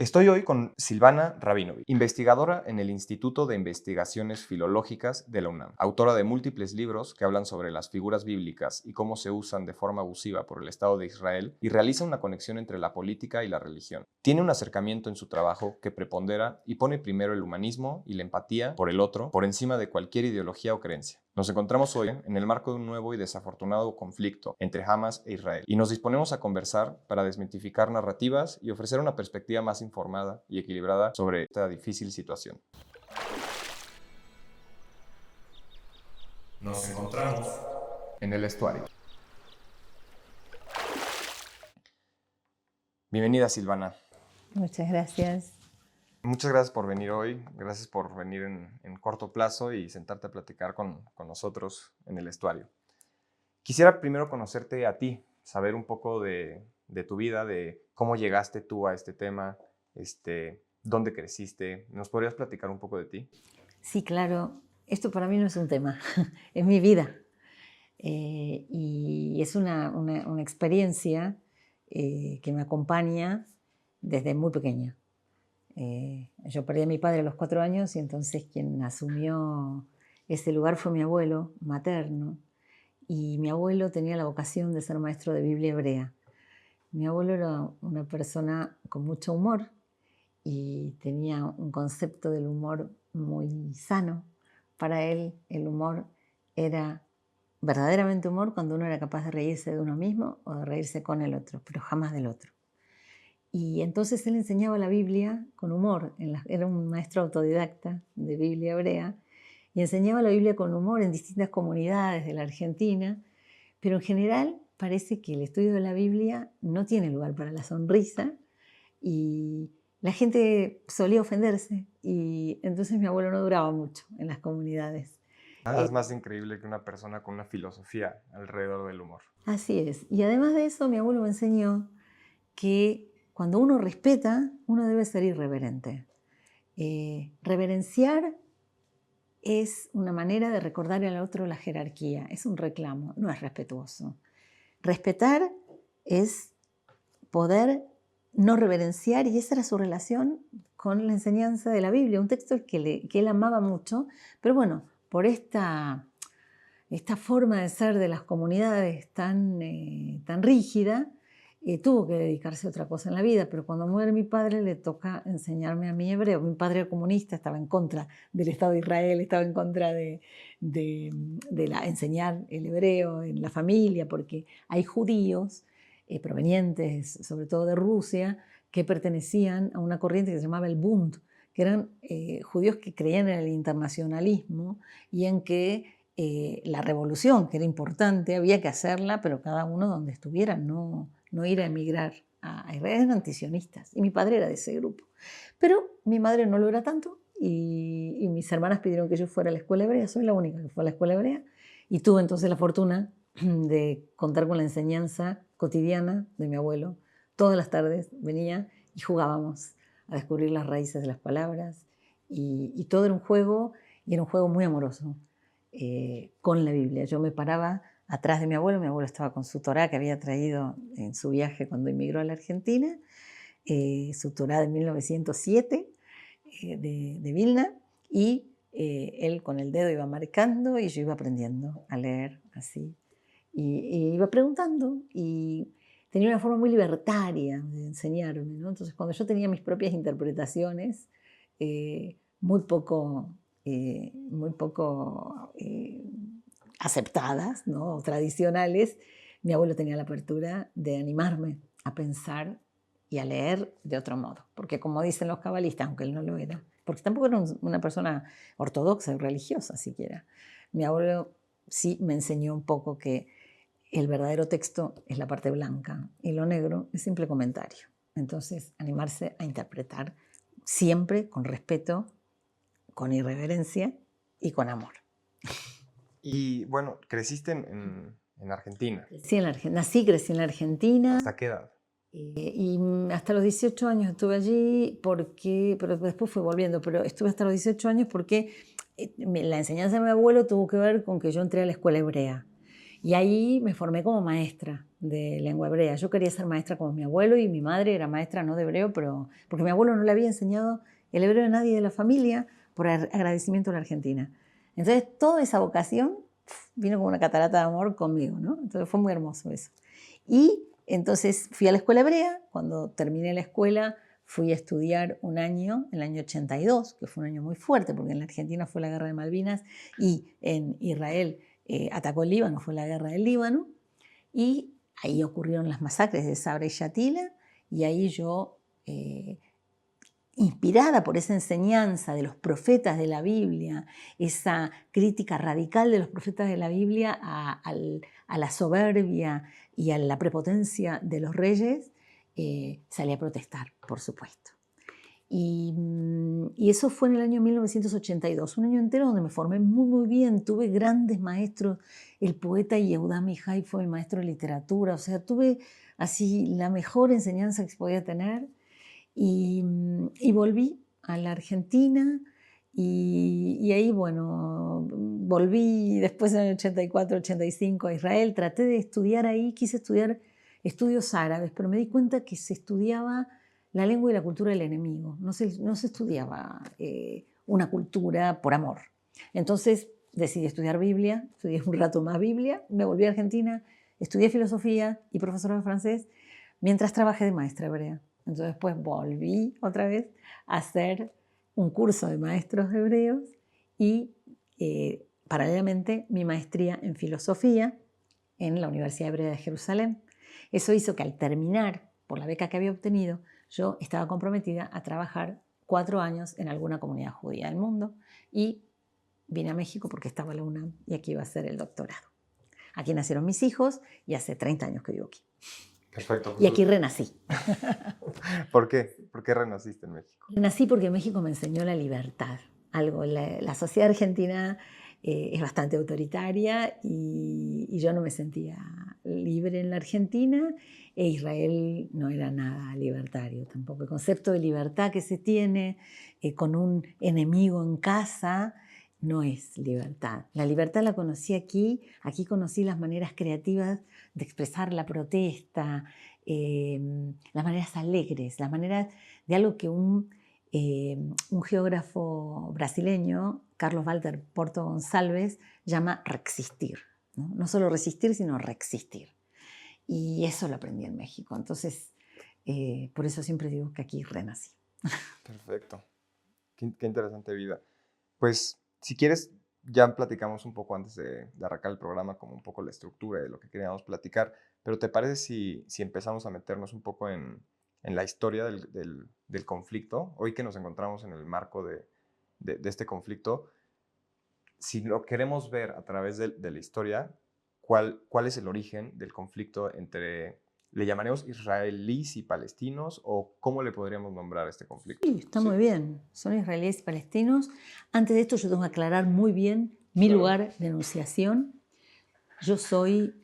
Estoy hoy con Silvana Rabinović, investigadora en el Instituto de Investigaciones Filológicas de la UNAM, autora de múltiples libros que hablan sobre las figuras bíblicas y cómo se usan de forma abusiva por el Estado de Israel, y realiza una conexión entre la política y la religión. Tiene un acercamiento en su trabajo que prepondera y pone primero el humanismo y la empatía por el otro por encima de cualquier ideología o creencia. Nos encontramos hoy en el marco de un nuevo y desafortunado conflicto entre Hamas e Israel, y nos disponemos a conversar para desmitificar narrativas y ofrecer una perspectiva más informada y equilibrada sobre esta difícil situación. Nos encontramos en el estuario. Bienvenida, Silvana. Muchas gracias. Muchas gracias por venir hoy, gracias por venir en corto plazo y sentarte a platicar con nosotros en el estuario. Quisiera primero conocerte a ti, saber un poco de tu vida, de cómo llegaste tú a este tema, dónde creciste. ¿Nos podrías platicar un poco de ti? Sí, claro, esto para mí no es un tema, es mi vida. Y es una experiencia que me acompaña desde muy pequeña. Yo perdí a mi padre a los 4 años y entonces quien asumió ese lugar fue mi abuelo materno. Y mi abuelo tenía la vocación de ser maestro de Biblia hebrea. Mi abuelo era una persona con mucho humor y tenía un concepto del humor muy sano. Para él el humor era verdaderamente humor cuando uno era capaz de reírse de uno mismo o de reírse con el otro, pero jamás del otro. Y entonces él enseñaba la Biblia con humor, era un maestro autodidacta de Biblia hebrea, y enseñaba la Biblia con humor en distintas comunidades de la Argentina, pero en general parece que el estudio de la Biblia no tiene lugar para la sonrisa y la gente solía ofenderse y entonces mi abuelo no duraba mucho en las comunidades. Nada es más increíble que una persona con una filosofía alrededor del humor. Así es. Y además de eso, mi abuelo me enseñó que cuando uno respeta, uno debe ser irreverente. Reverenciar es una manera de recordar al otro la jerarquía, es un reclamo, no es respetuoso. Respetar es poder no reverenciar, y esa era su relación con la enseñanza de la Biblia, un texto que él amaba mucho, pero bueno, por esta forma de ser de las comunidades tan rígida, tuvo que dedicarse a otra cosa en la vida, pero cuando muere mi padre le toca enseñarme a mí hebreo. Mi padre era comunista, estaba en contra del Estado de Israel, estaba en contra de enseñar el hebreo en la familia, porque hay judíos provenientes sobre todo de Rusia que pertenecían a una corriente que se llamaba el Bund, que eran judíos que creían en el internacionalismo y en que la revolución, que era importante, había que hacerla, pero cada uno donde estuviera, no ir a emigrar a Israel. Eran antisionistas y mi padre era de ese grupo. Pero mi madre no lo era tanto y mis hermanas pidieron que yo fuera a la escuela hebrea. Soy la única que fue a la escuela hebrea y tuve entonces la fortuna de contar con la enseñanza cotidiana de mi abuelo. Todas las tardes venía y jugábamos a descubrir las raíces de las palabras y todo era un juego, y era un juego muy amoroso con la Biblia. Yo me paraba atrás de mi abuelo estaba con su Torá que había traído en su viaje cuando emigró a la Argentina, su Torá de 1907 de Vilna, y él con el dedo iba marcando y yo iba aprendiendo a leer así. Y iba preguntando y tenía una forma muy libertaria de enseñarme, ¿no? Entonces cuando yo tenía mis propias interpretaciones, muy poco aceptadas, ¿no? O tradicionales, mi abuelo tenía la apertura de animarme a pensar y a leer de otro modo. Porque como dicen los cabalistas, aunque él no lo era, porque tampoco era una persona ortodoxa y religiosa siquiera, mi abuelo sí me enseñó un poco que el verdadero texto es la parte blanca y lo negro es simple comentario. Entonces, animarse a interpretar siempre con respeto, con irreverencia y con amor. Y bueno, creciste en Argentina. Nací, crecí en la Argentina. ¿Hasta qué edad? Y hasta los 18 años estuve allí, pero después fui volviendo, pero estuve hasta los 18 años porque la enseñanza de mi abuelo tuvo que ver con que yo entré a la escuela hebrea. Y ahí me formé como maestra de lengua hebrea. Yo quería ser maestra como mi abuelo y mi madre era maestra no de hebreo, pero porque mi abuelo no le había enseñado el hebreo a nadie de la familia por agradecimiento a la Argentina. Entonces toda esa vocación vino como una catarata de amor conmigo, ¿no? Entonces fue muy hermoso eso. Y entonces fui a la escuela hebrea. Cuando terminé la escuela fui a estudiar un año, el año 82, que fue un año muy fuerte porque en la Argentina fue la guerra de Malvinas y en Israel atacó el Líbano, fue la guerra del Líbano, y ahí ocurrieron las masacres de Sabra y Shatila, y ahí yo, inspirada por esa enseñanza de los profetas de la Biblia, esa crítica radical de los profetas de la Biblia a la soberbia y a la prepotencia de los reyes, salí a protestar, por supuesto. Y eso fue en el año 1982, un año entero donde me formé muy, muy bien. Tuve grandes maestros. El poeta Yehuda Mihai fue mi maestro de literatura. O sea, tuve así la mejor enseñanza que se podía tener. Y volví a la Argentina y ahí, bueno, volví después en el 84, 85 a Israel. Traté de estudiar ahí, quise estudiar estudios árabes, pero me di cuenta que se estudiaba la lengua y la cultura del enemigo. No se estudiaba una cultura por amor. Entonces decidí estudiar Biblia, estudié un rato más Biblia, me volví a Argentina, estudié filosofía y profesora de francés mientras trabajé de maestra hebrea. Entonces después volví otra vez a hacer un curso de maestros hebreos y paralelamente mi maestría en filosofía en la Universidad Hebrea de Jerusalén. Eso hizo que al terminar, por la beca que había obtenido, yo estaba comprometida a trabajar 4 años en alguna comunidad judía del mundo y vine a México porque estaba la UNAM y aquí iba a hacer el doctorado. Aquí nacieron mis hijos y hace 30 años que vivo aquí. Perfecto. Y aquí renací. ¿Por qué? ¿Por qué renaciste en México? Renací porque México me enseñó la libertad. Algo, la sociedad argentina es bastante autoritaria y yo no me sentía libre en la Argentina e Israel no era nada libertario tampoco. El concepto de libertad que se tiene con un enemigo en casa no es libertad. La libertad la conocí aquí conocí las maneras creativas de expresar la protesta, las maneras alegres, las maneras de algo que un geógrafo brasileño, Carlos Walter Porto Gonçalves, llama resistir. No solo resistir, sino reexistir. Y eso lo aprendí en México. Entonces, por eso siempre digo que aquí renací. Perfecto. Qué interesante vida. Pues, si quieres, ya platicamos un poco antes de arrancar el programa, como un poco la estructura de lo que queríamos platicar, pero ¿te parece si empezamos a meternos un poco en la historia del conflicto? Hoy que nos encontramos en el marco de este conflicto, si lo queremos ver a través de la historia, ¿cuál es el origen del conflicto entre, le llamaremos israelíes y palestinos, o cómo le podríamos nombrar a este conflicto? Sí, está muy bien. Son israelíes y palestinos. Antes de esto yo tengo que aclarar muy bien mi lugar de enunciación. Yo soy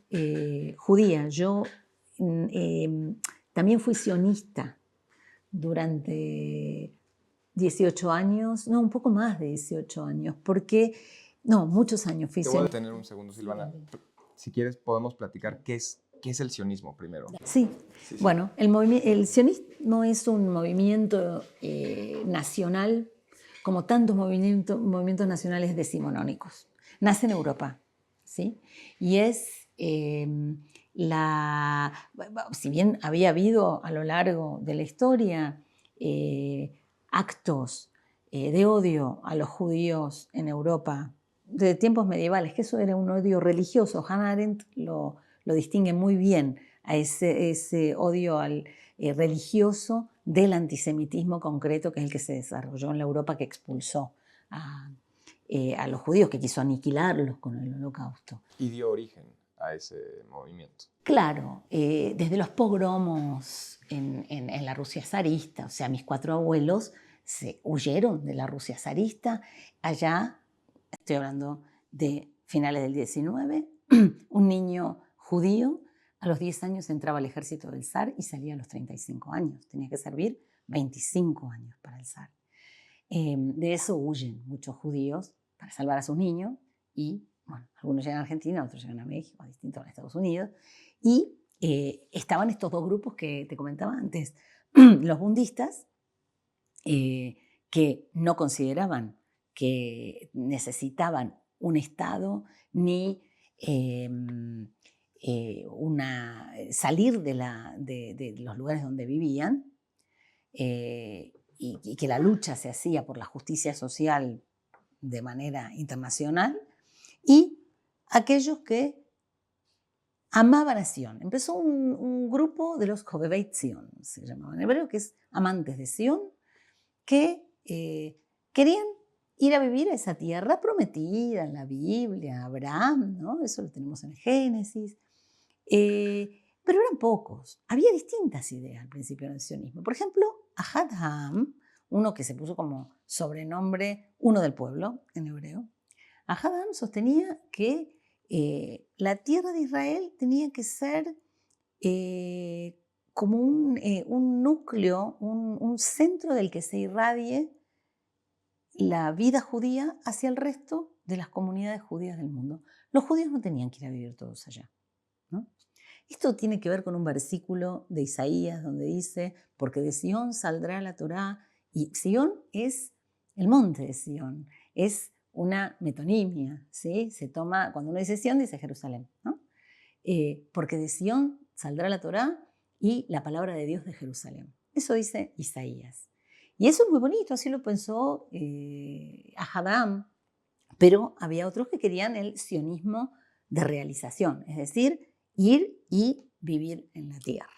judía. Yo también fui sionista durante 18 años, no, un poco más de 18 años, porque, no, muchos años fui Te voy a sionista. detener un segundo, Silvana. Si quieres, podemos platicar qué es el sionismo primero. Sí, bueno, el sionismo es un movimiento nacional, como tantos movimientos nacionales decimonónicos. Nace en Europa, ¿sí? Y es si bien había habido a lo largo de la historia actos de odio a los judíos en Europa de tiempos medievales, que eso era un odio religioso. Hannah Arendt lo distingue muy bien a ese odio religioso del antisemitismo concreto, que es el que se desarrolló en la Europa que expulsó a los judíos, que quiso aniquilarlos con el Holocausto. Y dio origen a ese movimiento. Claro, desde los pogromos en la Rusia zarista, o sea, mis 4 abuelos se huyeron de la Rusia zarista. Allá, estoy hablando de finales del 19, un niño judío a los 10 años entraba al ejército del zar y salía a los 35 años. Tenía que servir 25 años para el zar. De eso huyen muchos judíos para salvar a sus niños y bueno, algunos llegan a Argentina, otros llegan a México, distintos a Estados Unidos, y estaban estos dos grupos que te comentaba antes, los bundistas, que no consideraban que necesitaban un Estado ni salir de los lugares donde vivían, y que la lucha se hacía por la justicia social de manera internacional, y aquellos que amaban a Sion. Empezó un grupo de los Jovevei Zion, se llamaban en hebreo, que es amantes de Sion, que querían ir a vivir a esa tierra prometida en la Biblia, Abraham, ¿no? Eso lo tenemos en el Génesis. Pero eran pocos. Había distintas ideas al principio del sionismo. Por ejemplo, Ahad Ha'am, uno que se puso como sobrenombre, uno del pueblo en hebreo, Ahad Ha'am sostenía que la tierra de Israel tenía que ser como un núcleo, un centro del que se irradie la vida judía hacia el resto de las comunidades judías del mundo. Los judíos no tenían que ir a vivir todos allá, ¿no? Esto tiene que ver con un versículo de Isaías donde dice, porque de Sion saldrá la Torá, y Sion es el monte de Sion, es una metonimia, ¿sí? Se toma, cuando uno dice Sion, dice Jerusalén, ¿no? Porque de Sion saldrá la Torá y la palabra de Dios de Jerusalén. Eso dice Isaías. Y eso es muy bonito, así lo pensó Ahad Ha'am, pero había otros que querían el sionismo de realización, es decir, ir y vivir en la tierra.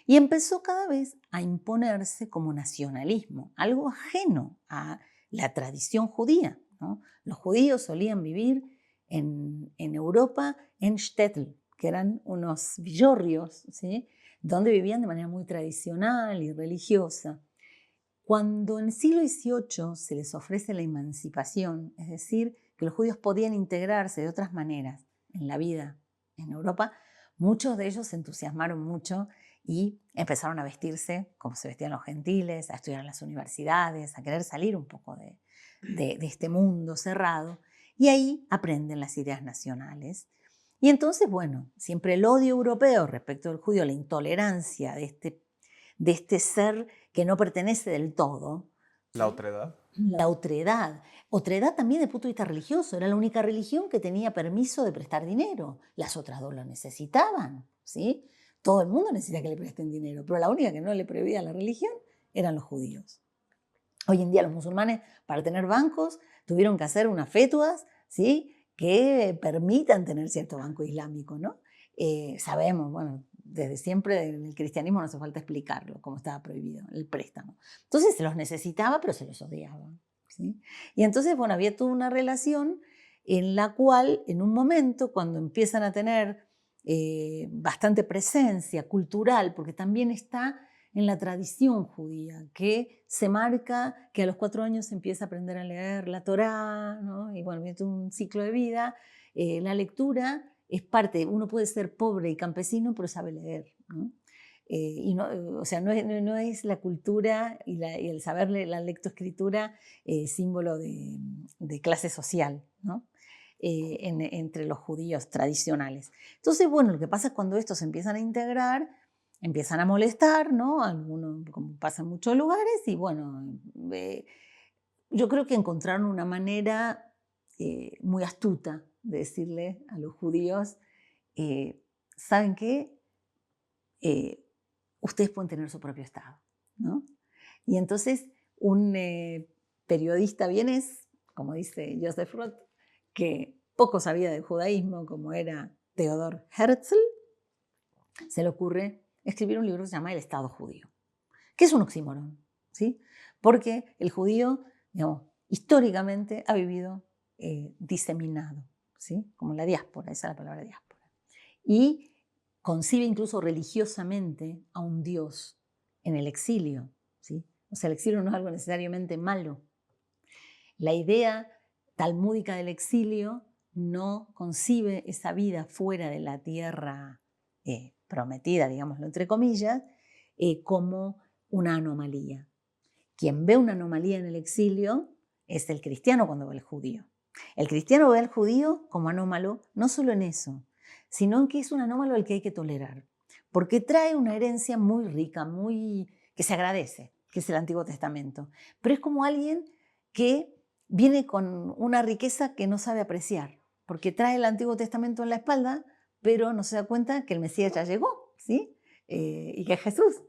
Y empezó cada vez a imponerse como nacionalismo, algo ajeno a la tradición judía, ¿no? Los judíos solían vivir en Europa en shtetl, que eran unos villorrios, ¿sí? Donde vivían de manera muy tradicional y religiosa. Cuando en el siglo XVIII se les ofrece la emancipación, es decir, que los judíos podían integrarse de otras maneras en la vida en Europa, muchos de ellos se entusiasmaron mucho y empezaron a vestirse como se vestían los gentiles, a estudiar en las universidades, a querer salir un poco de este mundo cerrado, y ahí aprenden las ideas nacionales. Y entonces, bueno, siempre el odio europeo respecto del judío, la intolerancia de este ser que no pertenece del todo. ¿La otredad? La otredad. Otredad también desde el punto de vista religioso. Era la única religión que tenía permiso de prestar dinero. Las otras dos lo necesitaban, ¿sí? Todo el mundo necesita que le presten dinero, pero la única que no le prohibía la religión eran los judíos. Hoy en día los musulmanes, para tener bancos, tuvieron que hacer unas fetuas, ¿sí? Que permitan tener cierto banco islámico, ¿no? Sabemos, bueno, desde siempre en el cristianismo no hace falta explicarlo, cómo estaba prohibido el préstamo. Entonces se los necesitaba, pero se los odiaba, ¿sí? Y entonces, bueno, había toda una relación en la cual, en un momento, cuando empiezan a tener bastante presencia cultural, porque también está en la tradición judía, que se marca que a los 4 años se empieza a aprender a leer la Torá, ¿no? Y bueno, viene un ciclo de vida. La lectura es parte, uno puede ser pobre y campesino, pero sabe leer, ¿no? Y no, o sea, no es la cultura y el saber la lectoescritura símbolo de clase social, ¿no? Entre los judíos tradicionales. Entonces, bueno, lo que pasa es cuando estos se empiezan a integrar, empiezan a molestar, ¿no? Algunos, como pasa en muchos lugares, y bueno, yo creo que encontraron una manera muy astuta de decirle a los judíos, ¿saben qué? Ustedes pueden tener su propio Estado, ¿no? Y entonces un periodista vienes, como dice Joseph Roth, que poco sabía del judaísmo, como era Theodor Herzl, se le ocurre escribir un libro que se llama El Estado Judío, que es un oxímoron, ¿sí? Porque el judío, digamos, históricamente ha vivido diseminado, ¿sí? Como la diáspora, esa es la palabra diáspora. Y concibe incluso religiosamente a un Dios en el exilio, ¿sí? O sea, el exilio no es algo necesariamente malo. La idea talmúdica del exilio no concibe esa vida fuera de la tierra prometida, digámoslo entre comillas, como una anomalía. Quien ve una anomalía en el exilio es el cristiano cuando ve el judío. El cristiano ve al judío como anómalo, no solo en eso, sino en que es un anómalo al que hay que tolerar, porque trae una herencia muy rica, que se agradece, que es el Antiguo Testamento. Pero es como alguien que viene con una riqueza que no sabe apreciar, porque trae el Antiguo Testamento en la espalda, pero no se da cuenta que el Mesías ya llegó, ¿sí? Y que Jesús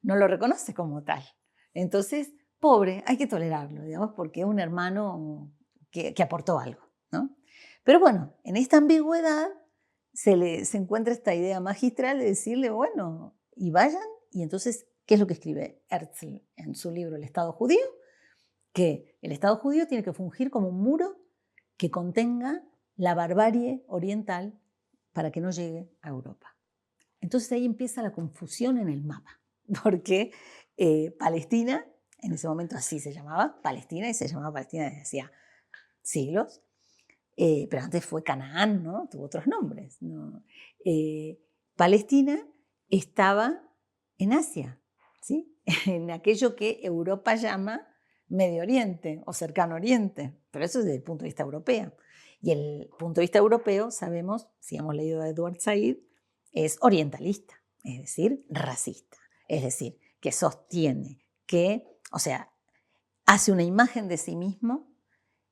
no lo reconoce como tal. Entonces, pobre, hay que tolerarlo, digamos, porque es un hermano que aportó algo, ¿no? Pero bueno, en esta ambigüedad se encuentra esta idea magistral de decirle, bueno, y vayan, y entonces, ¿qué es lo que escribe Herzl en su libro El Estado Judío? Que el Estado judío tiene que fungir como un muro que contenga la barbarie oriental para que no llegue a Europa. Entonces ahí empieza la confusión en el mapa, porque Palestina, en ese momento así se llamaba Palestina, y se llamaba Palestina desde hacía siglos, pero antes fue Canaán, ¿no? Tuvo otros nombres, ¿no? Palestina estaba en Asia, ¿sí? En aquello que Europa llama Medio Oriente o Cercano Oriente, pero eso es desde el punto de vista europeo. Y el punto de vista europeo, sabemos, si hemos leído a Edward Said, es orientalista, es decir, racista, es decir, que sostiene que, o sea, hace una imagen de sí mismo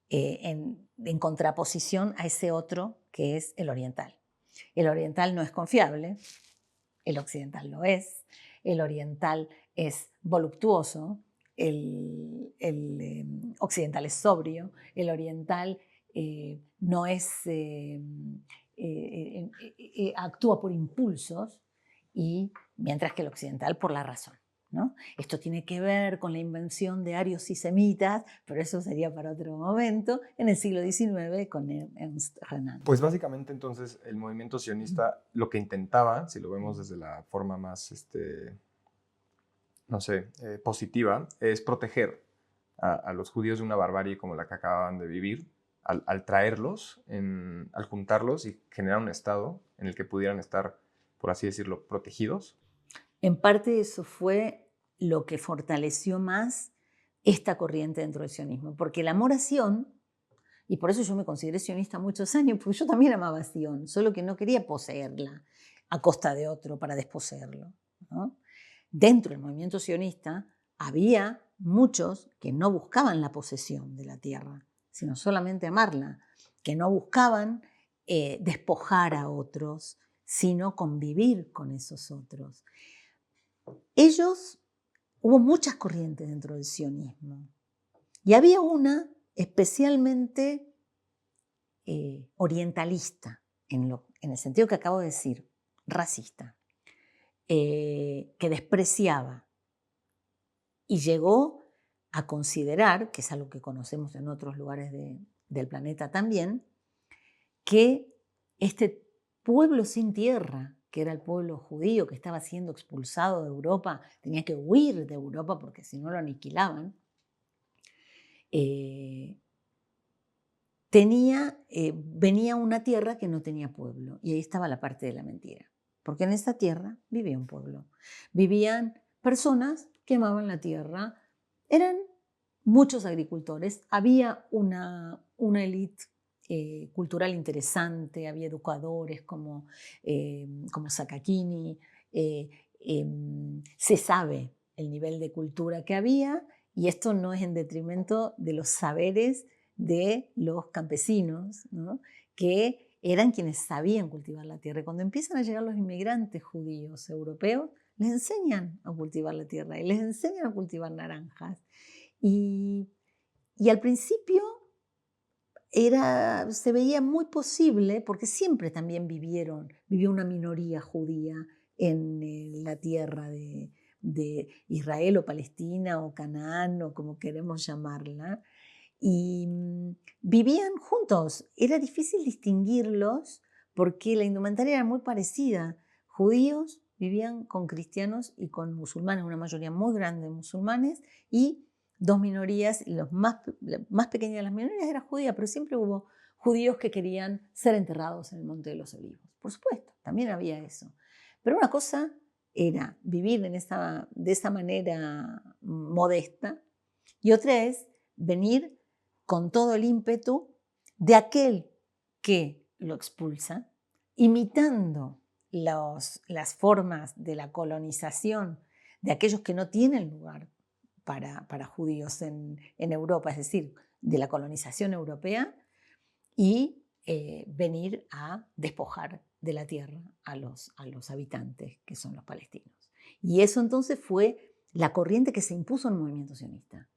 en contraposición a ese otro que es el oriental. El oriental no es confiable, el occidental lo es, el oriental es voluptuoso, el occidental es sobrio, el oriental no es, actúa por impulsos, y mientras que el occidental por la razón, ¿no? Esto tiene que ver con la invención de arios y semitas, pero eso sería para otro momento, en el siglo XIX con Ernst Renan. Pues básicamente entonces el movimiento sionista lo que intentaba, si lo vemos desde la forma más, no sé, positiva, es proteger a los judíos de una barbarie como la que acababan de vivir, al traerlos, al juntarlos y generar un estado en el que pudieran estar, por así decirlo, protegidos. En parte eso fue lo que fortaleció más esta corriente dentro del sionismo, porque el amor a Sion, y por eso yo me consideré sionista muchos años, porque yo también amaba a Sion, solo que no quería poseerla a costa de otro para desposeerlo, ¿no? Dentro del movimiento sionista había muchos que no buscaban la posesión de la tierra, sino solamente amarla, que no buscaban despojar a otros, sino convivir con esos otros. Hubo muchas corrientes dentro del sionismo, y había una especialmente orientalista, en el sentido que acabo de decir, racista, que despreciaba y llegó a considerar, que es algo que conocemos en otros lugares del planeta también, que este pueblo sin tierra, que era el pueblo judío que estaba siendo expulsado de Europa, tenía que huir de Europa porque si no lo aniquilaban, venía una tierra que no tenía pueblo, y ahí estaba la parte de la mentira, porque en esa tierra vivía un pueblo, vivían personas que amaban la tierra, eran muchos agricultores, había una élite cultural interesante, había educadores como Sakakini, se sabe el nivel de cultura que había, y esto no es en detrimento de los saberes de los campesinos, ¿no? Que eran quienes sabían cultivar la tierra. Y cuando empiezan a llegar los inmigrantes judíos europeos, les enseñan a cultivar la tierra y les enseñan a cultivar naranjas. Y al principio se veía muy posible, porque siempre también vivió una minoría judía en la tierra de Israel o Palestina o Canaán o como queremos llamarla, y vivían juntos. Era difícil distinguirlos porque la indumentaria era muy parecida. Judíos vivían con cristianos y con musulmanes, una mayoría muy grande de musulmanes, y dos minorías, la más pequeña de las minorías era judía, pero siempre hubo judíos que querían ser enterrados en el Monte de los Olivos. Por supuesto, también había eso. Pero una cosa era vivir de esa manera modesta, y otra es venir con todo el ímpetu de aquel que lo expulsa, imitando las formas de la colonización de aquellos que no tienen lugar para judíos en Europa, es decir, de la colonización europea, y venir a despojar de la tierra a los habitantes, que son los palestinos. Y eso entonces fue la corriente que se impuso en el movimiento sionista,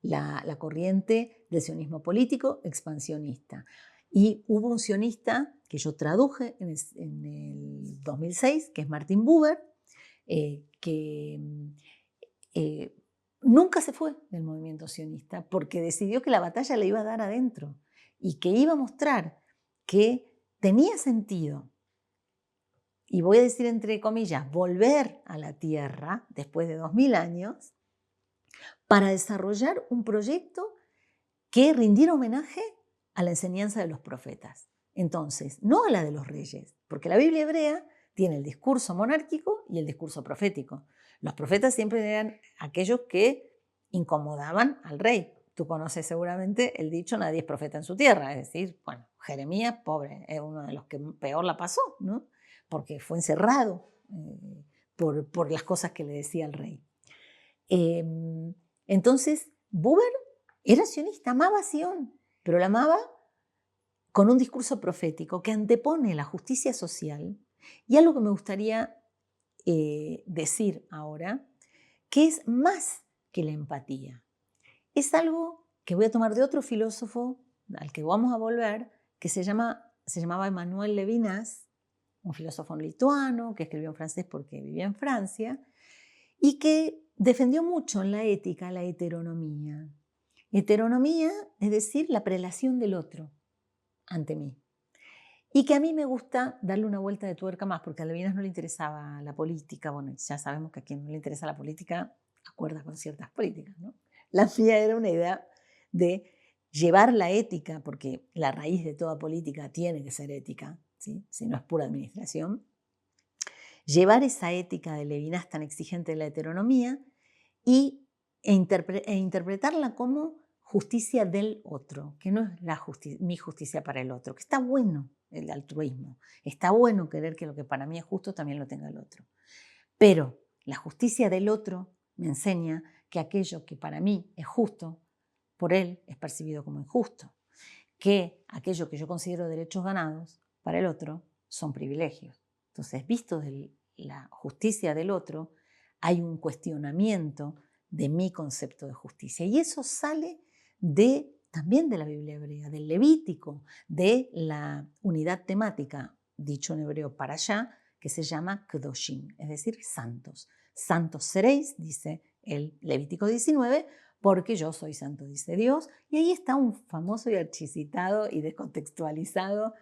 la corriente del sionismo político expansionista. Y hubo un sionista que yo traduje en el 2006, que es Martin Buber, que nunca se fue del movimiento sionista porque decidió que la batalla la iba a dar adentro y que iba a mostrar que tenía sentido, y voy a decir entre comillas, volver a la tierra después de 2000 años para desarrollar un proyecto que rindiera homenaje a la enseñanza de los profetas. Entonces, no a la de los reyes, porque la Biblia hebrea tiene el discurso monárquico y el discurso profético. Los profetas siempre eran aquellos que incomodaban al rey. Tú conoces seguramente el dicho, nadie es profeta en su tierra, es decir, bueno, Jeremías, pobre, es uno de los que peor la pasó, ¿no? Porque fue encerrado por las cosas que le decía el rey. Entonces, Buber era sionista, amaba a Sion, pero la amaba con un discurso profético que antepone la justicia social y algo que me gustaría decir ahora, que es más que la empatía. Es algo que voy a tomar de otro filósofo al que vamos a volver, que se llamaba Emmanuel Levinas, un filósofo lituano que escribió en francés porque vivía en Francia y que defendió mucho en la ética la heteronomía. Heteronomía, es decir, la prelación del otro ante mí. Y que a mí me gusta darle una vuelta de tuerca más, porque a Levinas no le interesaba la política. Bueno, ya sabemos que a quien no le interesa la política acuerda con ciertas políticas, ¿no? La mía era una idea de llevar la ética, porque la raíz de toda política tiene que ser ética, ¿sí? Si no es pura administración. Llevar esa ética de Levinas tan exigente de la heteronomía e interpretarla como justicia del otro, que no es mi justicia para el otro, que está bueno el altruismo, está bueno querer que lo que para mí es justo también lo tenga el otro. Pero la justicia del otro me enseña que aquello que para mí es justo, por él es percibido como injusto, que aquello que yo considero derechos ganados, para el otro son privilegios. Entonces, visto de la justicia del otro, hay un cuestionamiento de mi concepto de justicia. Y eso sale también de la Biblia hebrea, del Levítico, de la unidad temática, dicho en hebreo para allá, que se llama Kedoshim, es decir, santos. Santos seréis, dice el Levítico 19, porque yo soy santo, dice Dios. Y ahí está un famoso y archicitado y descontextualizado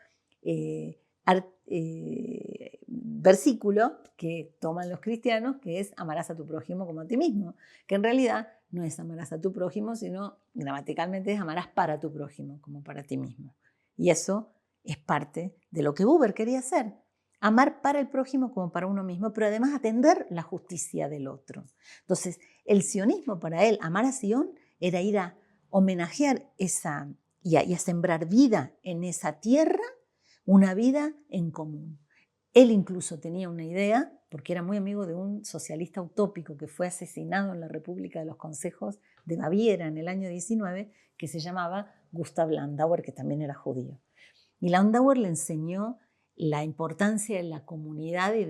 versículo que toman los cristianos, que es amarás a tu prójimo como a ti mismo, que en realidad no es amarás a tu prójimo, sino gramaticalmente es amarás para tu prójimo como para ti mismo. Y eso es parte de lo que Buber quería hacer, amar para el prójimo como para uno mismo, pero además atender la justicia del otro. Entonces, el sionismo para él, amar a Sion, era ir a homenajear y a sembrar vida en esa tierra, una vida en común. Él incluso tenía una idea, porque era muy amigo de un socialista utópico que fue asesinado en la República de los Consejos de Baviera en el año 19, que se llamaba Gustav Landauer, que también era judío. Y Landauer le enseñó la importancia de la comunidad y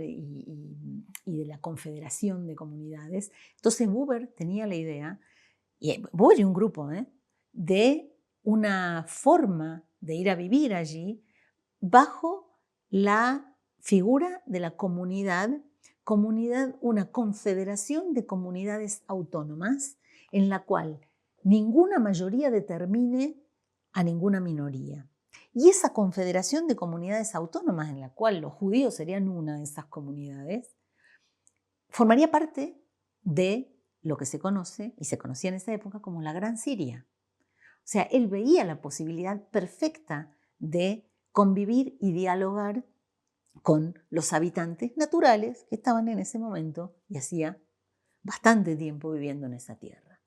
de la confederación de comunidades. Entonces Buber tenía la idea, y Buber y un grupo, de una forma de ir a vivir allí bajo la figura de la comunidad, una confederación de comunidades autónomas en la cual ninguna mayoría determine a ninguna minoría. Y esa confederación de comunidades autónomas en la cual los judíos serían una de esas comunidades, formaría parte de lo que se conoce y se conocía en esa época como la Gran Siria. O sea, él veía la posibilidad perfecta de convivir y dialogar con los habitantes naturales que estaban en ese momento y hacía bastante tiempo viviendo en esa tierra.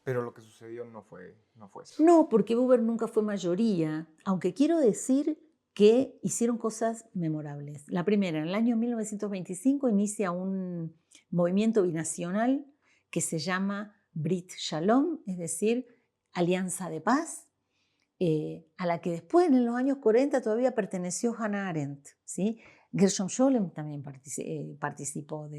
Pero lo que sucedió no fue eso. No, porque Buber nunca fue mayoría, aunque quiero decir que hicieron cosas memorables. La primera, en el año 1925 inicia un movimiento binacional que se llama Brit Shalom, es decir, Alianza de Paz, a la que después, en los años 40, todavía perteneció Hannah Arendt, ¿sí? Gershom Scholem también participó,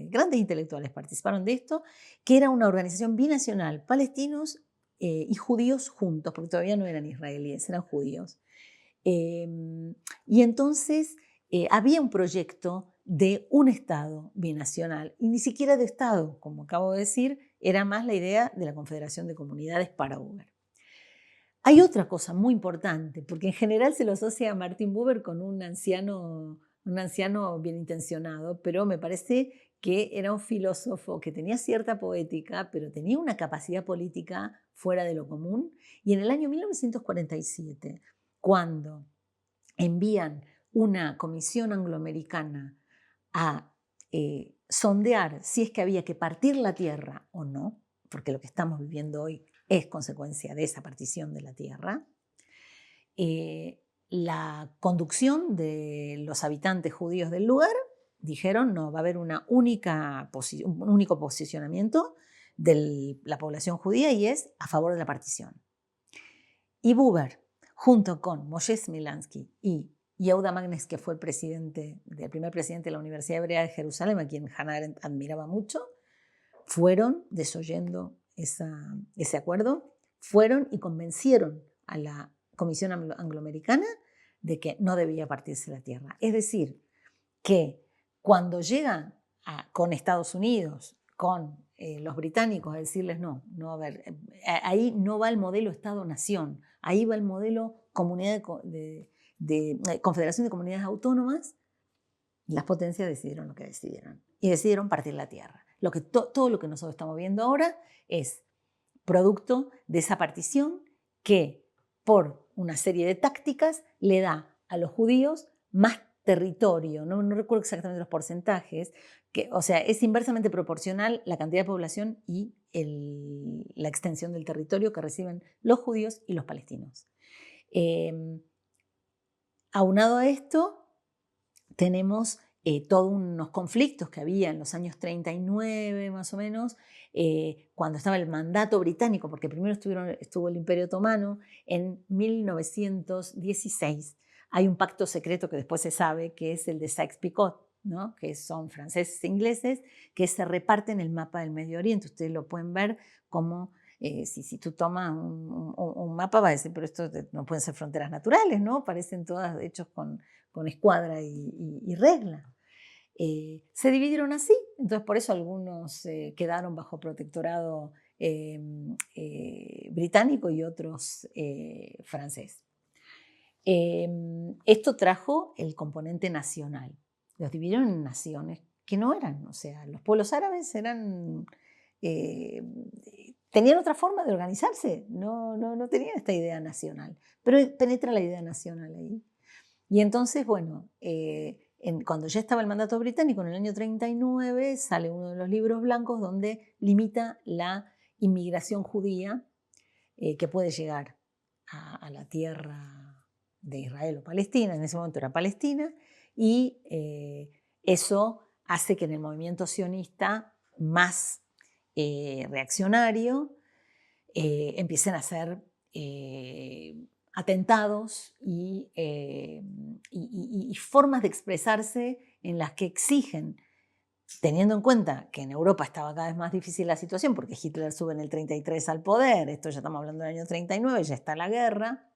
grandes intelectuales participaron de esto, que era una organización binacional, palestinos y judíos juntos, porque todavía no eran israelíes, eran judíos. Y entonces había un proyecto de un Estado binacional, y ni siquiera de Estado, como acabo de decir, era más la idea de la Confederación de Comunidades para Buber. Hay otra cosa muy importante, porque en general se lo asocia a Martin Buber con un anciano bien intencionado, pero me parece que era un filósofo que tenía cierta poética, pero tenía una capacidad política fuera de lo común. Y en el año 1947, cuando envían una comisión angloamericana a sondear si es que había que partir la tierra o no, porque lo que estamos viviendo hoy es consecuencia de esa partición de la tierra, la conducción de los habitantes judíos del lugar dijeron no, va a haber un único posicionamiento de la población judía y es a favor de la partición. Y Buber, junto con Moshe Smilansky y Yehuda Magnes, que fue el primer presidente de la Universidad Hebrea de Jerusalén, a quien Hannah Arendt admiraba mucho, fueron desoyendo ese acuerdo, fueron y convencieron a la Comisión Angloamericana de que no debía partirse la tierra. Es decir, que cuando llegan con Estados Unidos, con los británicos a decirles no, a ver, ahí no va el modelo Estado-Nación, ahí va el modelo Confederación de Comunidades Autónomas, las potencias decidieron lo que decidieron y decidieron partir la tierra. Todo lo que nosotros estamos viendo ahora es producto de esa partición que, por una serie de tácticas, le da a los judíos más territorio. No recuerdo exactamente los porcentajes, o sea, es inversamente proporcional la cantidad de población y la extensión del territorio que reciben los judíos y los palestinos. Aunado a esto, tenemos todos unos conflictos que había en los años 39 más o menos, cuando estaba el mandato británico, porque primero estuvo el Imperio Otomano. En 1916 hay un pacto secreto que después se sabe que es el de Sykes-Picot, ¿no? Que son franceses e ingleses que se reparten el mapa del Medio Oriente. Ustedes lo pueden ver como si tú tomas un mapa vas a decir, pero esto no pueden ser fronteras naturales, ¿no? Parecen todas hechos con escuadra y regla. Se dividieron así, entonces por eso algunos quedaron bajo protectorado británico y otros francés. Esto trajo el componente nacional. Los dividieron en naciones que no eran, o sea, los pueblos árabes tenían otra forma de organizarse, no tenían esta idea nacional, pero penetra la idea nacional ahí. Y entonces, bueno, cuando ya estaba el mandato británico, en el año 39, sale uno de los libros blancos donde limita la inmigración judía que puede llegar a la tierra de Israel o Palestina. En ese momento era Palestina, y eso hace que en el movimiento sionista más reaccionario empiecen a hacer atentados y formas de expresarse en las que exigen, teniendo en cuenta que en Europa estaba cada vez más difícil la situación, porque Hitler sube en el 33 al poder, esto ya estamos hablando del año 39, ya está la guerra,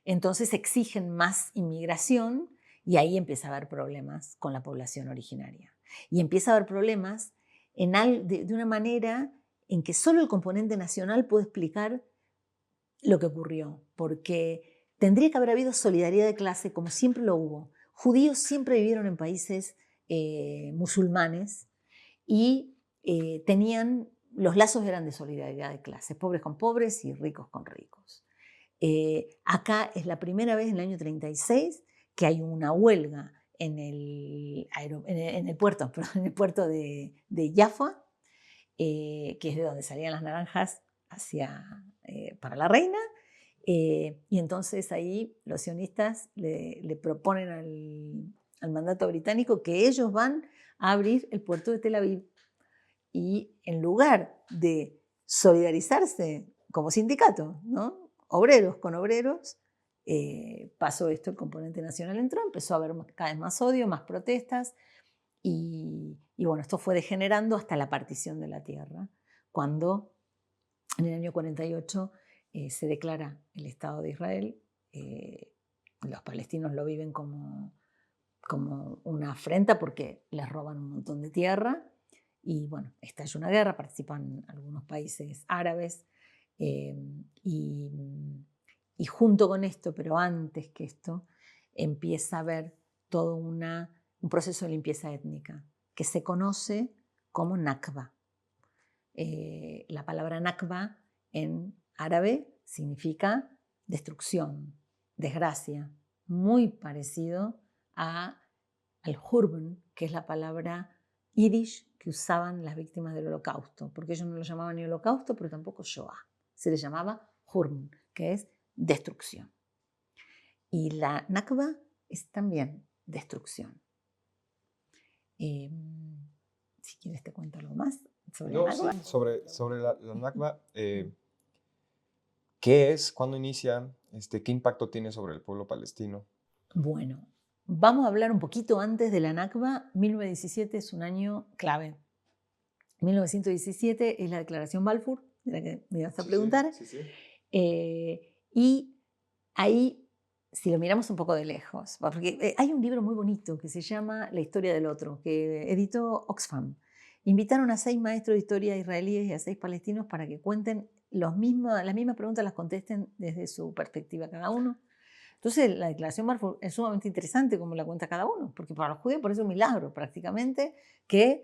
entonces exigen más inmigración y ahí empieza a haber problemas con la población originaria. Y empieza a haber problemas de una manera en que solo el componente nacional puede explicar lo que ocurrió, porque tendría que haber habido solidaridad de clase como siempre lo hubo. Judíos siempre vivieron en países musulmanes y los lazos eran de solidaridad de clase, pobres con pobres y ricos con ricos. Acá es la primera vez en el año 36 que hay una huelga en el puerto de Jaffa, que es de donde salían las naranjas para la reina. Y entonces ahí los sionistas le proponen al mandato británico que ellos van a abrir el puerto de Tel Aviv. Y en lugar de solidarizarse como sindicato, ¿no? Obreros con obreros, pasó esto, el componente nacional entró, empezó a haber cada vez más odio, más protestas, y bueno, esto fue degenerando hasta la partición de la tierra, cuando en el año 48 se declara el Estado de Israel. Los palestinos lo viven como una afrenta porque les roban un montón de tierra. Y bueno, estalla una guerra, participan algunos países árabes, y junto con esto, pero antes que esto, empieza a haber todo un proceso de limpieza étnica que se conoce como Nakba. La palabra Nakba en árabe significa destrucción, desgracia, muy parecido al Hurban, que es la palabra yiddish que usaban las víctimas del holocausto, porque ellos no lo llamaban ni holocausto, pero tampoco Shoah. Se les llamaba Hurban, que es destrucción. Y la Nakba es también destrucción. Si quieres te cuento algo más sobre la Nakba. Sí, sobre la Nakba, ¿qué es? ¿Cuándo inicia? ¿Qué impacto tiene sobre el pueblo palestino? Bueno, vamos a hablar un poquito antes de la Nakba. 1917 es un año clave. 1917 es la declaración Balfour, de la que me ibas a preguntar. Sí. Y ahí, si lo miramos un poco de lejos, porque hay un libro muy bonito que se llama La historia del otro, que editó Oxfam. Invitaron a 6 maestros de historia israelíes y a 6 palestinos para que cuenten las mismas preguntas, las contesten desde su perspectiva cada uno. Entonces, la declaración Balfour es sumamente interesante como la cuenta cada uno, porque para los judíos parece un milagro prácticamente que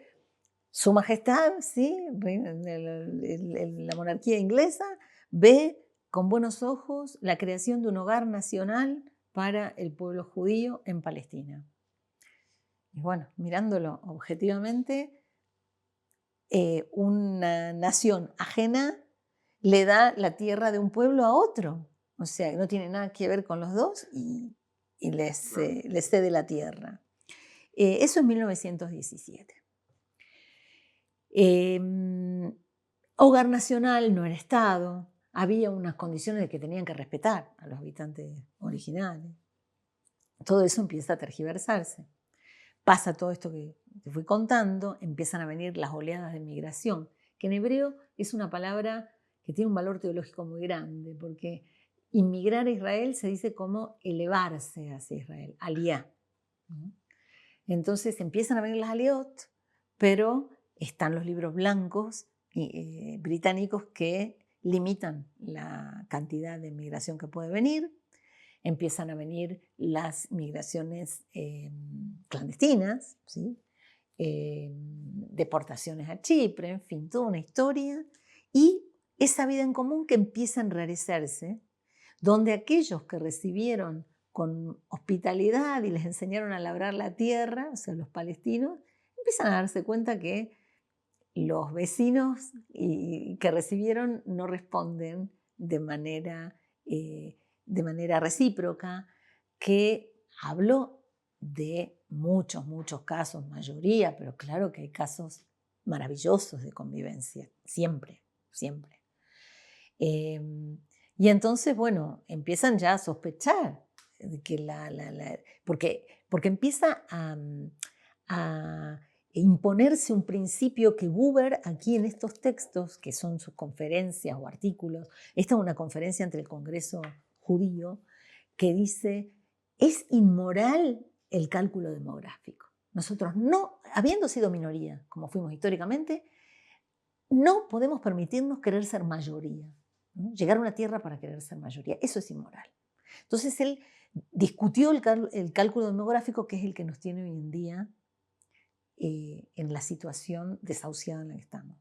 Su Majestad, ¿sí? La monarquía inglesa, ve con buenos ojos la creación de un hogar nacional para el pueblo judío en Palestina. Y bueno, mirándolo objetivamente, una nación ajena le da la tierra de un pueblo a otro. O sea, no tiene nada que ver con los dos y les cede la tierra. Eso en 1917. Hogar nacional no era Estado, había unas condiciones de que tenían que respetar a los habitantes originales. Todo eso empieza a tergiversarse. Pasa todo esto que te fui contando, empiezan a venir las oleadas de migración, que en hebreo es una palabra que tiene un valor teológico muy grande, porque inmigrar a Israel se dice como elevarse hacia Israel, aliyá. Entonces empiezan a venir las aliot, pero están los libros blancos británicos que limitan la cantidad de migración que puede venir. Empiezan a venir las migraciones clandestinas, ¿sí? Deportaciones a Chipre, en fin, toda una historia. Y esa vida en común que empieza a enrarecerse, donde aquellos que recibieron con hospitalidad y les enseñaron a labrar la tierra, o sea, los palestinos, empiezan a darse cuenta que los vecinos que recibieron no responden de manera recíproca, que hablo de muchos casos, mayoría, pero claro que hay casos maravillosos de convivencia, siempre. Y entonces, bueno, empiezan ya a sospechar de que porque empieza a imponerse un principio que Buber aquí en estos textos, que son sus conferencias o artículos, esta es una conferencia entre el Congreso judío, que dice, es inmoral el cálculo demográfico. Nosotros no, habiendo sido minoría, como fuimos históricamente, no podemos permitirnos querer ser mayoría, ¿no? Llegar a una tierra para querer ser mayoría, eso es inmoral. Entonces él discutió el cálculo demográfico, que es el que nos tiene hoy en día en la situación desahuciada en la que estamos,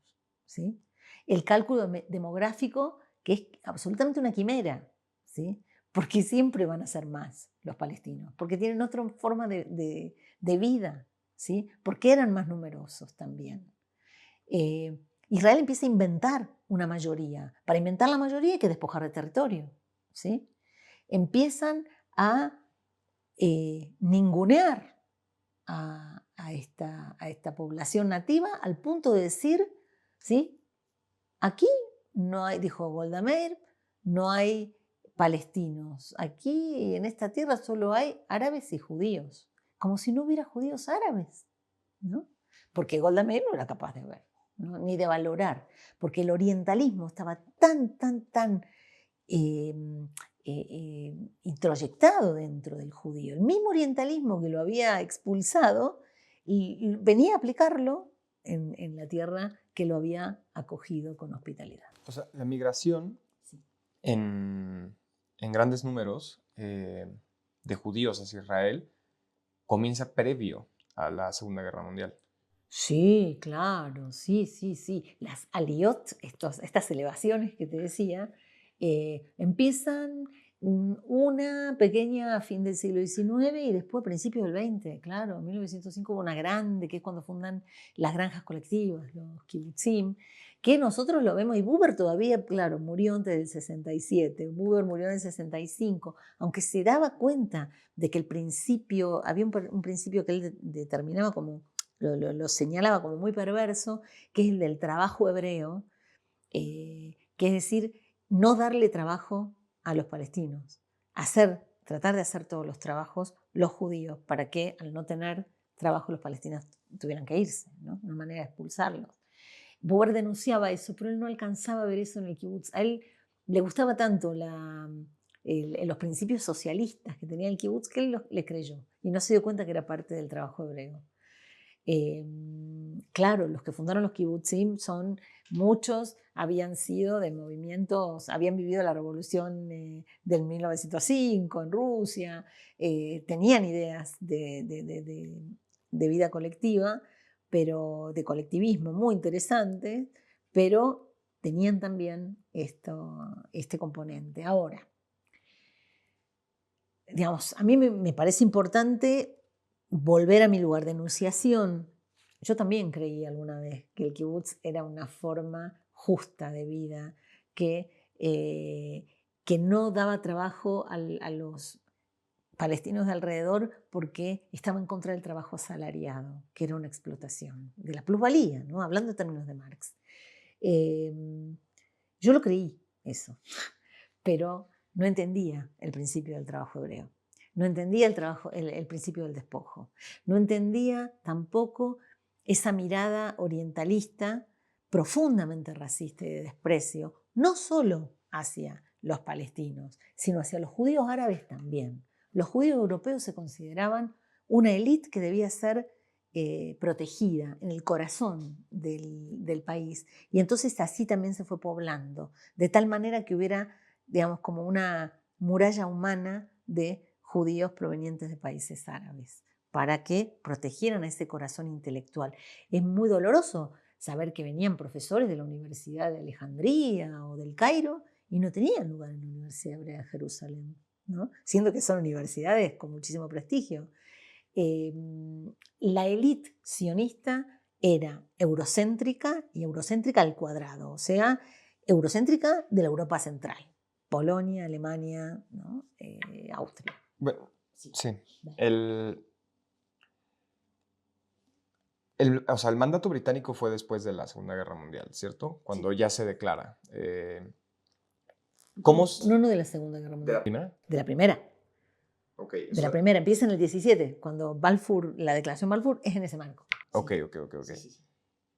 ¿sí? El cálculo demográfico, que es absolutamente una quimera, ¿sí? Porque siempre van a ser más los palestinos, porque tienen otra forma de vida, ¿sí? Porque eran más numerosos también. Israel empieza a inventar una mayoría. Para inventar la mayoría hay que despojar de territorio, ¿sí? Empiezan a ningunear a esta población nativa al punto de decir, ¿sí? Aquí no hay, dijo Golda Meir, no hay palestinos. Aquí en esta tierra solo hay árabes y judíos. Como si no hubiera judíos árabes, ¿no? Porque Golda Meir no era capaz de ver, ¿no? Ni de valorar, porque el orientalismo estaba tan eh, introyectado dentro del judío. El mismo orientalismo que lo había expulsado y venía a aplicarlo en la tierra que lo había acogido con hospitalidad. O sea, la migración en grandes números de judíos hacia Israel comienza previo a la Segunda Guerra Mundial. Sí, claro, sí. Las aliot, estas elevaciones que te decía, empiezan una pequeña a fin del siglo XIX y después a principios del XX, claro, en 1905 hubo una grande, que es cuando fundan las granjas colectivas, los kibbutzim, que nosotros lo vemos, y Buber todavía, claro, murió antes del 67, Buber murió en el 65, aunque se daba cuenta de que el principio, había un principio que él determinaba como, lo señalaba como muy perverso, que es el del trabajo hebreo, que es decir, no darle trabajo a los palestinos, tratar de hacer todos los trabajos los judíos, para que al no tener trabajo los palestinos tuvieran que irse, ¿no? Una manera de expulsarlos. Buber denunciaba eso, pero él no alcanzaba a ver eso en el kibutz. A él le gustaba tanto los principios socialistas que tenía el kibutz que él le creyó y no se dio cuenta que era parte del trabajo hebreo. Claro, los que fundaron los kibbutzim muchos habían sido de movimientos, habían vivido la revolución del 1905 en Rusia, tenían ideas de vida colectiva, pero de colectivismo muy interesantes, pero tenían también este componente. Ahora, digamos, a mí me parece importante volver a mi lugar de enunciación. Yo también creí alguna vez que el kibutz era una forma justa de vida, que no daba trabajo a los palestinos de alrededor porque estaba en contra del trabajo asalariado, que era una explotación, de la plusvalía, ¿no? Hablando en términos de Marx. Yo lo creí, eso, pero no entendía el principio del trabajo hebreo. No entendía el principio del despojo. No entendía tampoco esa mirada orientalista profundamente racista y de desprecio, no solo hacia los palestinos, sino hacia los judíos árabes también. Los judíos europeos se consideraban una élite que debía ser protegida en el corazón del país. Y entonces así también se fue poblando, de tal manera que hubiera, digamos, como una muralla humana de judíos provenientes de países árabes, para que protegieran a ese corazón intelectual. Es muy doloroso saber que venían profesores de la Universidad de Alejandría o del Cairo y no tenían lugar en la Universidad Hebrea de Jerusalén, ¿no? Siendo que son universidades con muchísimo prestigio. La élite sionista era eurocéntrica y eurocéntrica al cuadrado, o sea, eurocéntrica de la Europa central, Polonia, Alemania, ¿no? Austria. Bueno, sí. O sea, el mandato británico fue después de la Segunda Guerra Mundial, ¿cierto? Cuando ya se declara. ¿Cómo? No de la Segunda Guerra Mundial. ¿De la primera? De la primera. Okay, de la primera, empieza en el 17, cuando Balfour, la declaración Balfour es en ese marco. Ok. Sí.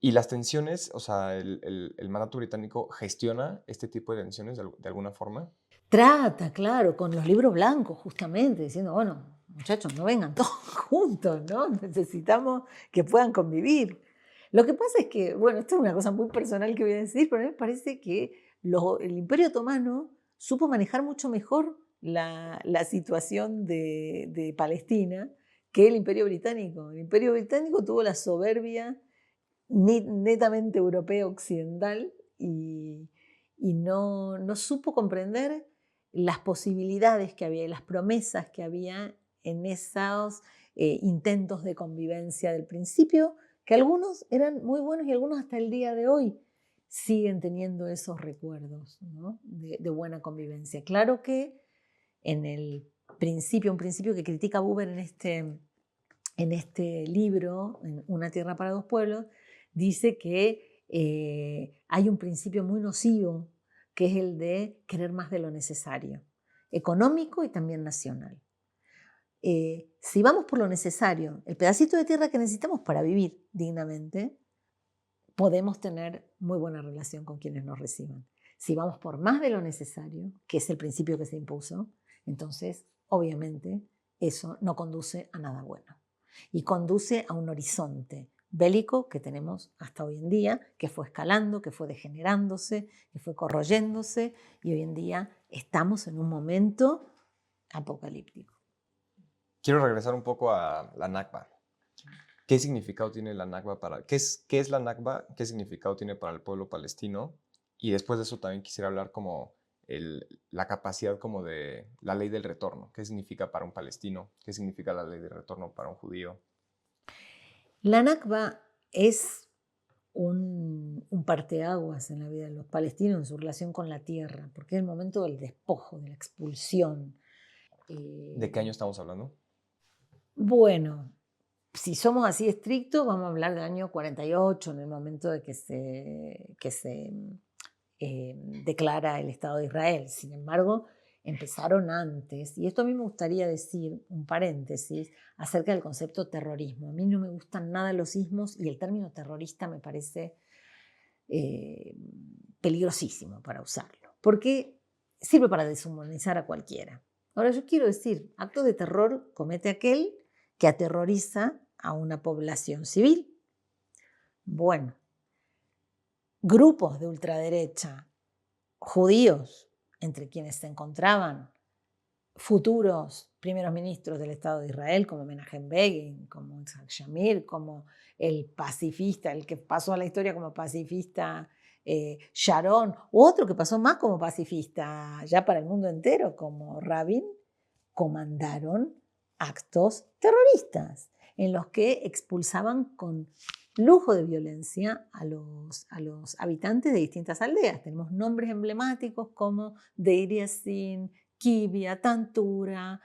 ¿Y las tensiones, o sea, el mandato británico gestiona este tipo de tensiones de alguna forma? Trata, claro, con los libros blancos, justamente, diciendo, bueno, muchachos, no vengan todos juntos, ¿no? Necesitamos que puedan convivir. Lo que pasa es que, bueno, esto es una cosa muy personal que voy a decir, pero a mí me parece que el Imperio Otomano supo manejar mucho mejor la situación de Palestina que el Imperio Británico. El Imperio Británico tuvo la soberbia netamente europea occidental y no supo comprender las posibilidades que había y las promesas que había en esos intentos de convivencia del principio, que algunos eran muy buenos y algunos hasta el día de hoy siguen teniendo esos recuerdos, ¿no? de buena convivencia. Claro que en el principio, un principio que critica Buber en este libro, en Una tierra para dos pueblos, dice que hay un principio muy nocivo, que es el de querer más de lo necesario, económico y también nacional. Si vamos por lo necesario, el pedacito de tierra que necesitamos para vivir dignamente, podemos tener muy buena relación con quienes nos reciban. Si vamos por más de lo necesario, que es el principio que se impuso, entonces, obviamente, eso no conduce a nada bueno. Y conduce a un horizonte bélico que tenemos hasta hoy en día, que fue escalando, que fue degenerándose, que fue corroyéndose, y hoy en día estamos en un momento apocalíptico. Quiero regresar un poco a la Nakba. ¿Qué significado tiene la Nakba qué es la Nakba? ¿Qué significado tiene para el pueblo palestino? Y después de eso también quisiera hablar como la capacidad como de la ley del retorno. ¿Qué significa para un palestino? ¿Qué significa la ley del retorno para un judío? La Nakba es un parteaguas en la vida de los palestinos en su relación con la tierra, porque es el momento del despojo, de la expulsión. ¿De qué año estamos hablando? Bueno, si somos así estrictos, vamos a hablar del año 48, en el momento de que se declara el Estado de Israel. Sin embargo, empezaron antes, y esto a mí me gustaría decir, un paréntesis, acerca del concepto terrorismo. A mí no me gustan nada los ismos y el término terrorista me parece peligrosísimo para usarlo, porque sirve para deshumanizar a cualquiera. Ahora yo quiero decir, acto de terror comete aquel que aterroriza a una población civil. Bueno, grupos de ultraderecha, judíos, entre quienes se encontraban futuros primeros ministros del Estado de Israel, como Menachem Begin, como Yitzhak Shamir, como el pacifista, el que pasó a la historia como pacifista Sharon, u otro que pasó más como pacifista ya para el mundo entero, como Rabin, comandaron actos terroristas en los que expulsaban con lujo de violencia a los habitantes de distintas aldeas. Tenemos nombres emblemáticos como Deir Yassin, Kibia, Tantura,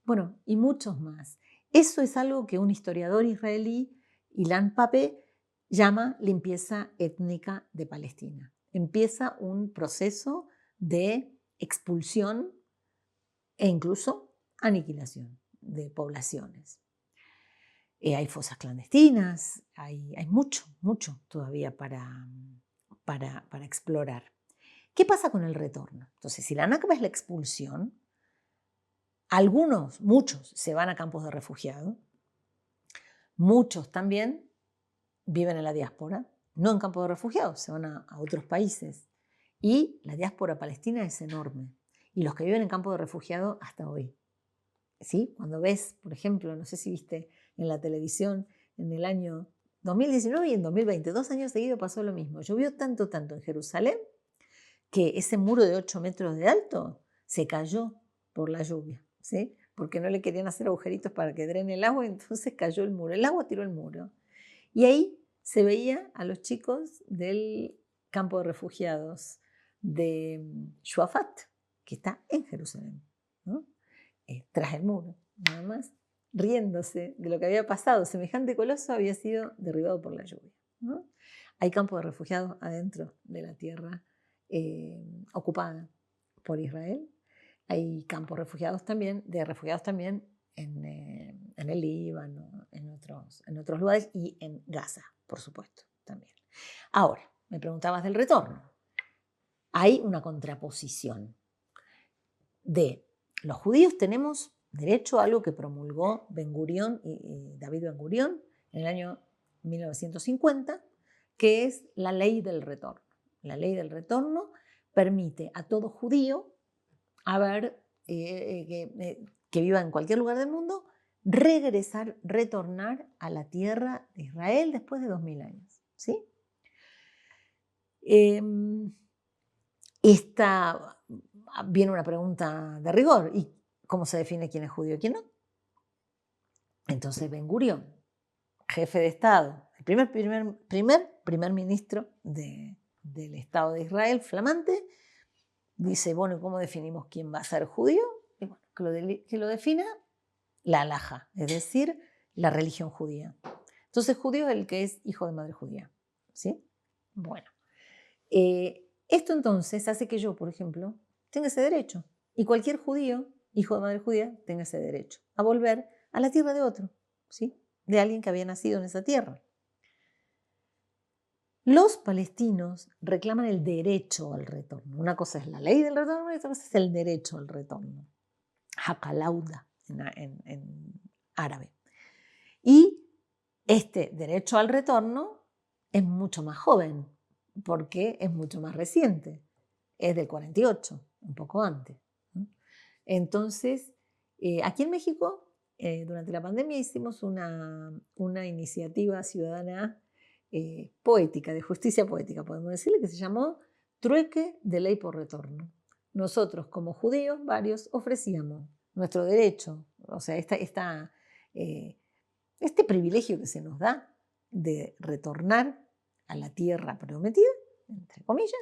bueno, y muchos más. Eso es algo que un historiador israelí, Ilan Pappé, llama limpieza étnica de Palestina. Empieza un proceso de expulsión e incluso aniquilación de poblaciones. Hay fosas clandestinas, hay mucho todavía para explorar. ¿Qué pasa con el retorno? Entonces, si la Nakba es la expulsión, muchos se van a campos de refugiados, muchos también viven en la diáspora, no en campos de refugiados, se van a otros países. Y la diáspora palestina es enorme. Y los que viven en campos de refugiados hasta hoy. ¿Sí? Cuando ves, por ejemplo, no sé si viste en la televisión en el año 2019 y en 2020, 2 años seguidos pasó lo mismo. Llovió tanto en Jerusalén que ese muro de 8 metros de alto se cayó por la lluvia, ¿sí? Porque no le querían hacer agujeritos para que drene el agua, entonces cayó el muro. El agua tiró el muro. Y ahí se veía a los chicos del campo de refugiados de Shuafat, que está en Jerusalén, ¿no? Tras el muro, nada más, riéndose de lo que había pasado. Semejante coloso había sido derribado por la lluvia, ¿no? Hay campos de refugiados adentro de la tierra ocupada por Israel. Hay campos de refugiados también en el Líbano, en otros lugares y en Gaza, por supuesto, también. Ahora, me preguntabas del retorno. Hay una contraposición de los judíos tenemos derecho a algo que promulgó Ben-Gurión y David Ben-Gurión en el año 1950, que es la ley del retorno. La ley del retorno permite a todo judío que viva en cualquier lugar del mundo, retornar a la tierra de Israel después de 2000 años. ¿Sí? Viene una pregunta de rigor. ¿Y cómo se define quién es judío y quién no? Entonces Ben-Gurión, jefe de Estado el primer ministro del Estado de Israel, flamante, dice, bueno, ¿cómo definimos quién va a ser judío? Y bueno, que lo defina la halajá, es decir, la religión judía. Entonces, judío es el que es hijo de madre judía, ¿sí? Bueno, esto entonces hace que yo, por ejemplo, tenga ese derecho, y cualquier judío, hijo de madre judía, tenga ese derecho a volver a la tierra de otro, ¿sí? De alguien que había nacido en esa tierra. Los palestinos reclaman el derecho al retorno. Una cosa es la ley del retorno y otra cosa es el derecho al retorno. Hakalauda en árabe. Y este derecho al retorno es mucho más joven porque es mucho más reciente. Es del 48, un poco antes. Entonces, aquí en México, durante la pandemia hicimos una iniciativa ciudadana poética, de justicia poética, podemos decirle, que se llamó Trueque de Ley por Retorno. Nosotros, como judíos, varios, ofrecíamos nuestro derecho, o sea, este privilegio que se nos da de retornar a la tierra prometida, entre comillas,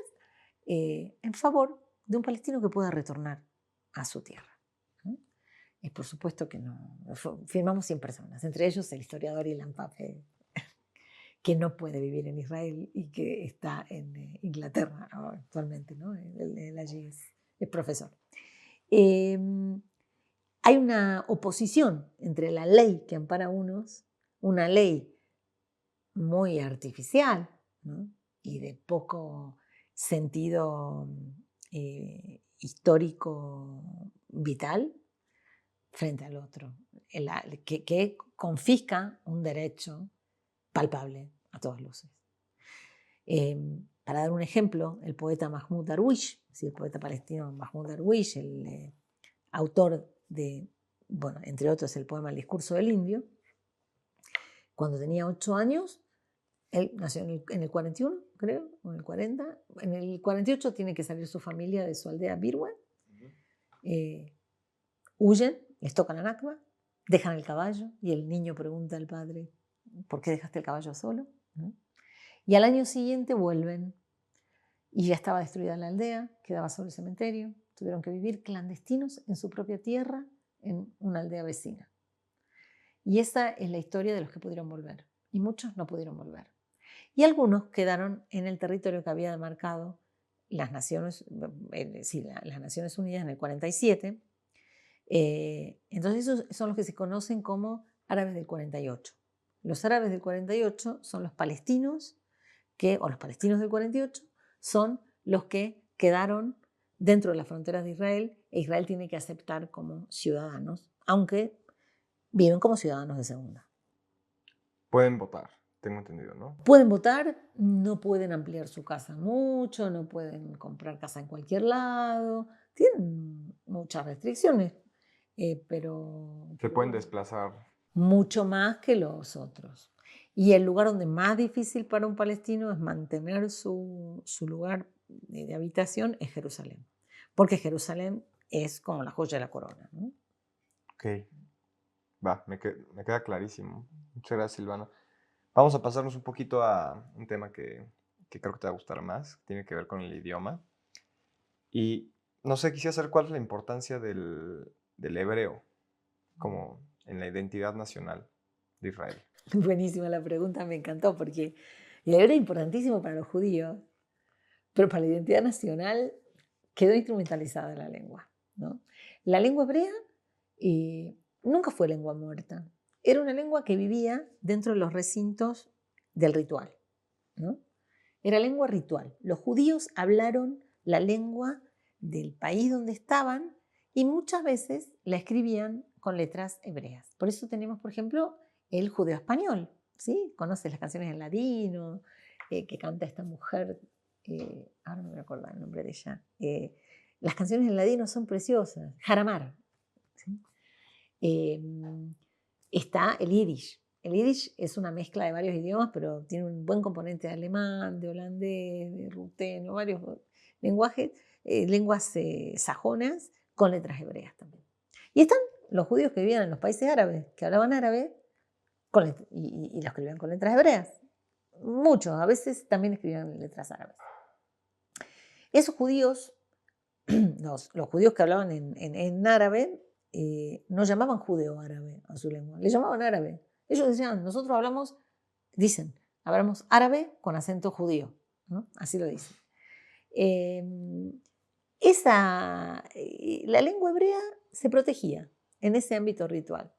en favor de un palestino que pueda retornar a su tierra. Y por supuesto que no, firmamos 100 personas, entre ellos el historiador Ilan Pappé, que no puede vivir en Israel y que está en Inglaterra actualmente, ¿no? Él allí es profesor. Hay una oposición entre la ley que ampara a unos, una ley muy artificial, ¿no? Y de poco sentido histórico vital, frente al otro, que confisca un derecho palpable a todas luces. Para dar un ejemplo, el poeta Mahmoud Darwish, el poeta palestino Mahmoud Darwish, el autor de, bueno, entre otros, el poema El discurso del indio, cuando tenía 8 años, él nació en el 41, creo, o en el 40. En el 48 tiene que salir su familia de su aldea Birwa. Huyen, les tocan la Nakba, dejan el caballo y el niño pregunta al padre, ¿por qué dejaste el caballo solo? Y al año siguiente vuelven y ya estaba destruida la aldea, quedaba solo el cementerio, tuvieron que vivir clandestinos en su propia tierra, en una aldea vecina. Y esa es la historia de los que pudieron volver, y muchos no pudieron volver. Y algunos quedaron en el territorio que había demarcado las Naciones Unidas en el 47. Entonces esos son los que se conocen como árabes del 48. Los árabes del 48 son los palestinos, o los palestinos del 48, son los que quedaron dentro de las fronteras de Israel, e Israel tiene que aceptar como ciudadanos, aunque viven como ciudadanos de segunda. Pueden votar, tengo entendido, ¿no? Pueden votar, no pueden ampliar su casa mucho, no pueden comprar casa en cualquier lado, tienen muchas restricciones, pero... Se pueden desplazar. Mucho más que los otros. Y el lugar donde más difícil para un palestino es mantener su lugar de habitación es Jerusalén, porque Jerusalén es como la joya de la corona, ¿no? Ok, me queda clarísimo. Muchas gracias, Silvana. Vamos a pasarnos un poquito a un tema que creo que te va a gustar más, tiene que ver con el idioma. Y no sé, quisiera saber cuál es la importancia del hebreo como en la identidad nacional de Israel. Buenísima la pregunta, me encantó, porque el hebreo es importantísimo para los judíos, pero para la identidad nacional quedó instrumentalizada la lengua, ¿no? La lengua hebrea nunca fue lengua muerta. Era una lengua que vivía dentro de los recintos del ritual, ¿no? Era lengua ritual. Los judíos hablaron la lengua del país donde estaban y muchas veces la escribían con letras hebreas. Por eso tenemos, por ejemplo, el judeo español, ¿sí? Conoces las canciones en ladino, que canta esta mujer, ahora no me acuerdo el nombre de ella. Las canciones en ladino son preciosas. Jaramar, ¿sí? Está el yiddish. El yiddish es una mezcla de varios idiomas, pero tiene un buen componente de alemán, de holandés, de ruteno, varios lenguajes, lenguas sajonas con letras hebreas también. Y están los judíos que vivían en los países árabes, que hablaban árabe y lo escribían con letras hebreas. muchos, a veces también escribían en letras árabes. Esos judíos, los judíos que hablaban en árabe, no llamaban judeo-árabe a su lengua, le llamaban árabe. Ellos decían, nosotros hablamos árabe con acento judío, ¿no? Así lo dicen. La lengua hebrea se protegía en ese ámbito ritual.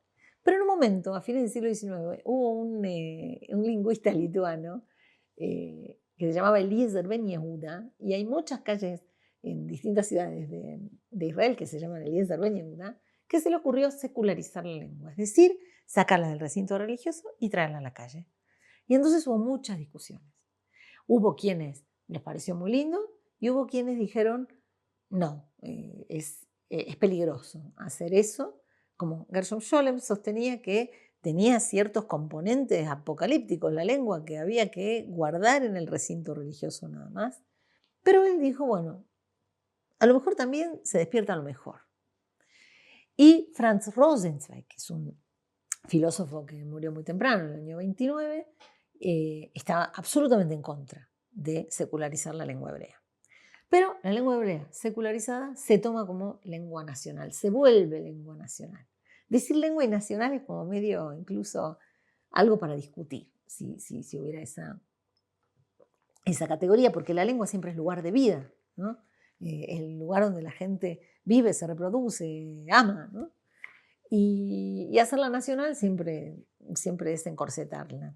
Pero en un momento, a fines del siglo XIX, hubo un lingüista lituano que se llamaba Eliezer Ben Yehuda, y hay muchas calles en distintas ciudades de Israel que se llaman Eliezer Ben Yehuda, que se le ocurrió secularizar la lengua, es decir, sacarla del recinto religioso y traerla a la calle. Y entonces hubo muchas discusiones. Hubo quienes les pareció muy lindo y hubo quienes dijeron, no, es peligroso hacer eso. Como Gershom Scholem sostenía que tenía ciertos componentes apocalípticos la lengua que había que guardar en el recinto religioso nada más. Pero él dijo, bueno, a lo mejor también se despierta lo mejor. Y Franz Rosenzweig, que es un filósofo que murió muy temprano, en el año 29, estaba absolutamente en contra de secularizar la lengua hebrea. Pero la lengua hebrea secularizada se toma como lengua nacional, se vuelve lengua nacional. Decir lengua nacional es como medio incluso algo para discutir, si hubiera esa categoría, porque la lengua siempre es lugar de vida, ¿no? El lugar donde la gente vive, se reproduce, ama, ¿no? Y hacerla nacional siempre es encorsetarla.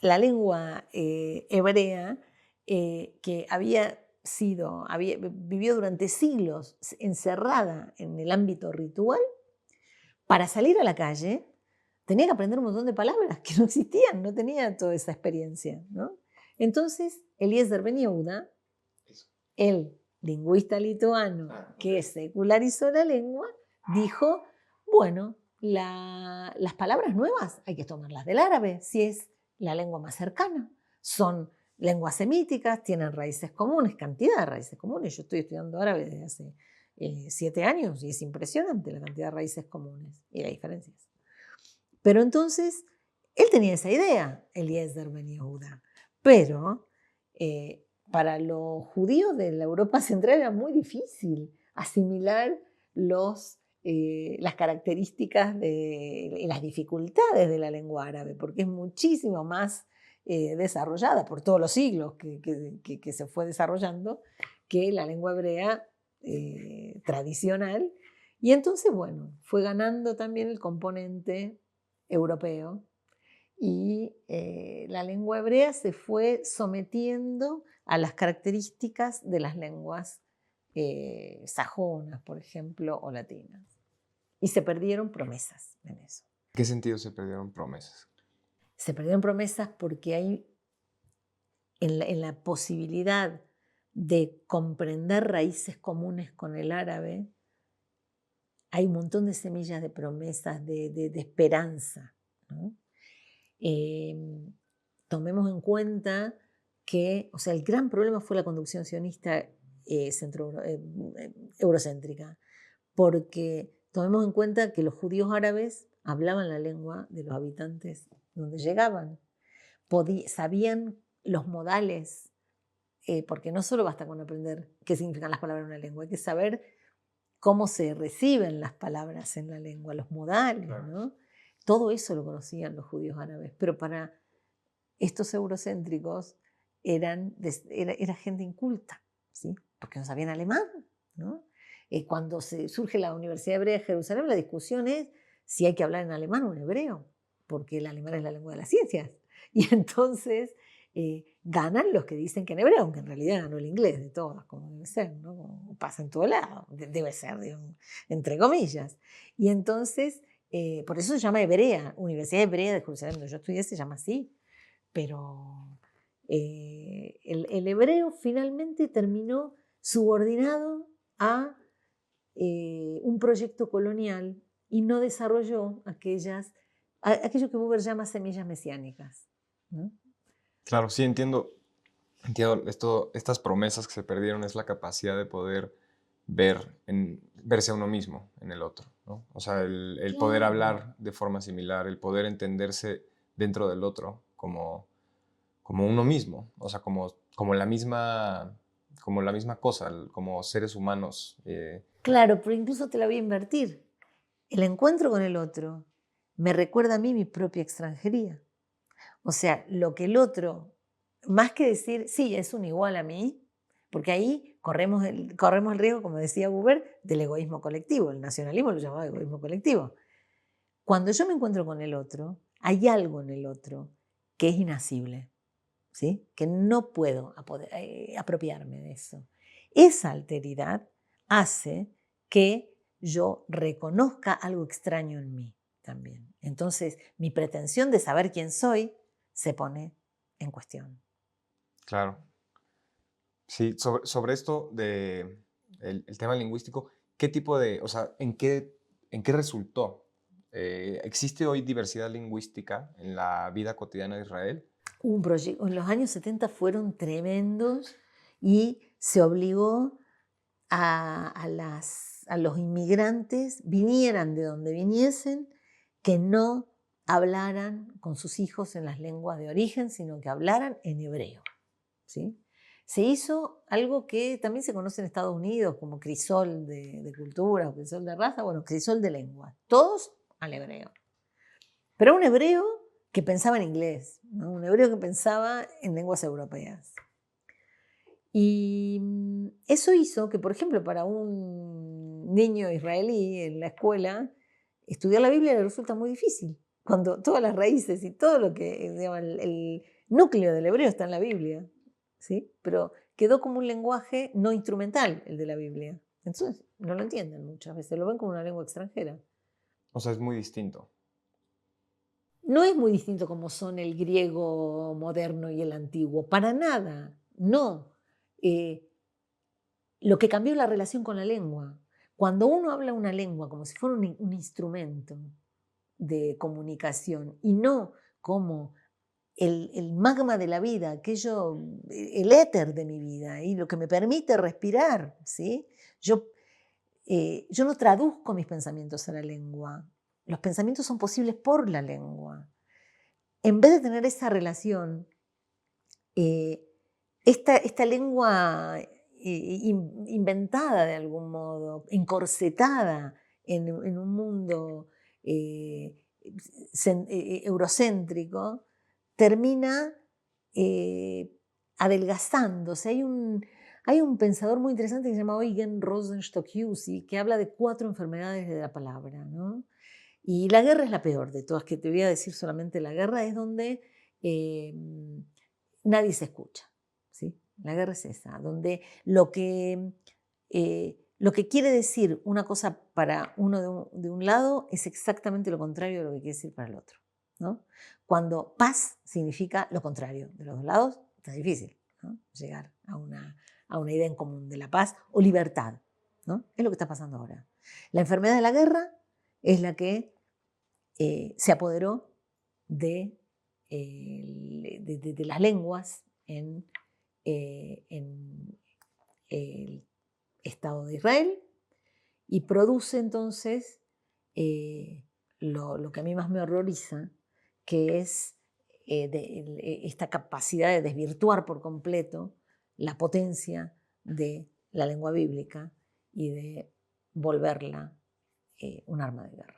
La lengua hebrea, que había vivido durante siglos encerrada en el ámbito ritual, para salir a la calle tenía que aprender un montón de palabras que no existían, no tenía toda esa experiencia, ¿no? Entonces, Eliezer Ben Yehuda, el lingüista lituano que secularizó la lengua, dijo, bueno, las palabras nuevas hay que tomarlas del árabe, si es la lengua más cercana. Son lenguas semíticas, tienen raíces comunes, cantidad de raíces comunes. Yo estoy estudiando árabe desde hace 7 años y es impresionante la cantidad de raíces comunes y las diferencias. Pero entonces, él tenía esa idea, Eliezer Ben Yehuda, pero para los judíos de la Europa Central era muy difícil asimilar las características y las dificultades de la lengua árabe, porque es muchísimo más desarrollada por todos los siglos que se fue desarrollando que la lengua hebrea tradicional. Y entonces, bueno, fue ganando también el componente europeo y la lengua hebrea se fue sometiendo a las características de las lenguas sajonas, por ejemplo, o latinas. Y se perdieron promesas en eso. ¿Qué sentido se perdieron promesas? Se perdieron promesas porque hay en la posibilidad de comprender raíces comunes con el árabe, hay un montón de semillas de promesas, de esperanza, ¿no? Tomemos en cuenta que, o sea, el gran problema fue la conducción sionista eurocéntrica, porque tomemos en cuenta que los judíos árabes hablaban la lengua de los habitantes donde llegaban, sabían los modales, porque no solo basta con aprender qué significan las palabras en una lengua, hay que saber cómo se reciben las palabras en la lengua, los modales, claro, ¿no? Todo eso lo conocían los judíos árabes, pero para estos eurocéntricos era gente inculta, ¿sí? Porque no sabían alemán, ¿no? Cuando surge la Universidad Hebrea de Jerusalén, la discusión es si hay que hablar en alemán o en hebreo, porque el alemán es la lengua de las ciencias. Y entonces ganan los que dicen que en hebreo, aunque en realidad ganó el inglés de todas, como debe ser, ¿no? Como pasa en todo lado, debe ser, digamos, entre comillas. Y entonces, por eso se llama Hebrea, Universidad Hebrea de Jerusalén, donde yo estudié se llama así, pero el hebreo finalmente terminó subordinado a un proyecto colonial y no desarrolló aquello que Buber llama semillas mesiánicas, ¿no? Claro, sí, entiendo estas promesas que se perdieron es la capacidad de poder verse a uno mismo en el otro, ¿no? O sea, el poder hablar de forma similar, el poder entenderse dentro del otro como como uno mismo, o sea, como la misma cosa, como seres humanos. Claro, pero incluso te la voy a invertir. El encuentro con el otro me recuerda a mí mi propia extranjería. O sea, lo que el otro, más que decir, sí, es un igual a mí, porque ahí corremos el riesgo, como decía Buber, del egoísmo colectivo. El nacionalismo lo llamaba egoísmo colectivo. Cuando yo me encuentro con el otro, hay algo en el otro que es inasible, ¿sí? Que no puedo apropiarme de eso. Esa alteridad hace que yo reconozca algo extraño en mí también. Entonces, mi pretensión de saber quién soy se pone en cuestión. Claro. Sí, sobre esto de el tema lingüístico, ¿qué tipo de, o sea, en qué resultó? ¿Existe hoy diversidad lingüística en la vida cotidiana de Israel? Un proyecto, en los años 70 fueron tremendos y se obligó a los inmigrantes, vinieran de donde viniesen, que no hablaran con sus hijos en las lenguas de origen, sino que hablaran en hebreo, ¿sí? Se hizo algo que también se conoce en Estados Unidos como crisol de cultura o crisol de raza, bueno, crisol de lengua, todos al hebreo. Pero un hebreo que pensaba en inglés, ¿no? Un hebreo que pensaba en lenguas europeas. Y eso hizo que, por ejemplo, para un niño israelí en la escuela, estudiar la Biblia le resulta muy difícil, cuando todas las raíces y todo lo que, digamos, el núcleo del hebreo está en la Biblia, ¿sí? Pero quedó como un lenguaje no instrumental el de la Biblia. Entonces, no lo entienden muchas veces, lo ven como una lengua extranjera. O sea, es muy distinto. No es muy distinto como son el griego moderno y el antiguo, para nada, no. Lo que cambió es la relación con la lengua. Cuando uno habla una lengua como si fuera un instrumento de comunicación y no como el magma de la vida, aquello, el éter de mi vida y lo que me permite respirar, ¿sí? Yo no traduzco mis pensamientos a la lengua. Los pensamientos son posibles por la lengua. En vez de tener esa relación, eh, esta lengua inventada de algún modo, encorsetada en un mundo eh, eurocéntrico, termina adelgazándose. Hay un pensador muy interesante que se llama Eugen Rosenstock-Huessy que habla de 4 enfermedades de la palabra, ¿no? Y la guerra es la peor de todas, que te voy a decir solamente la guerra es donde eh, nadie se escucha, ¿sí? La guerra es esa, donde lo que quiere decir una cosa para uno de un lado es exactamente lo contrario de lo que quiere decir para el otro, ¿no? Cuando paz significa lo contrario de los dos lados, está difícil, ¿no? Llegar a una idea en común de la paz o libertad, ¿no? Es lo que está pasando ahora. La enfermedad de la guerra es la que se apoderó de las lenguas en el Estado de Israel y produce entonces lo que a mí más me horroriza, que es esta capacidad de desvirtuar por completo la potencia de la lengua bíblica y de volverla un arma de guerra.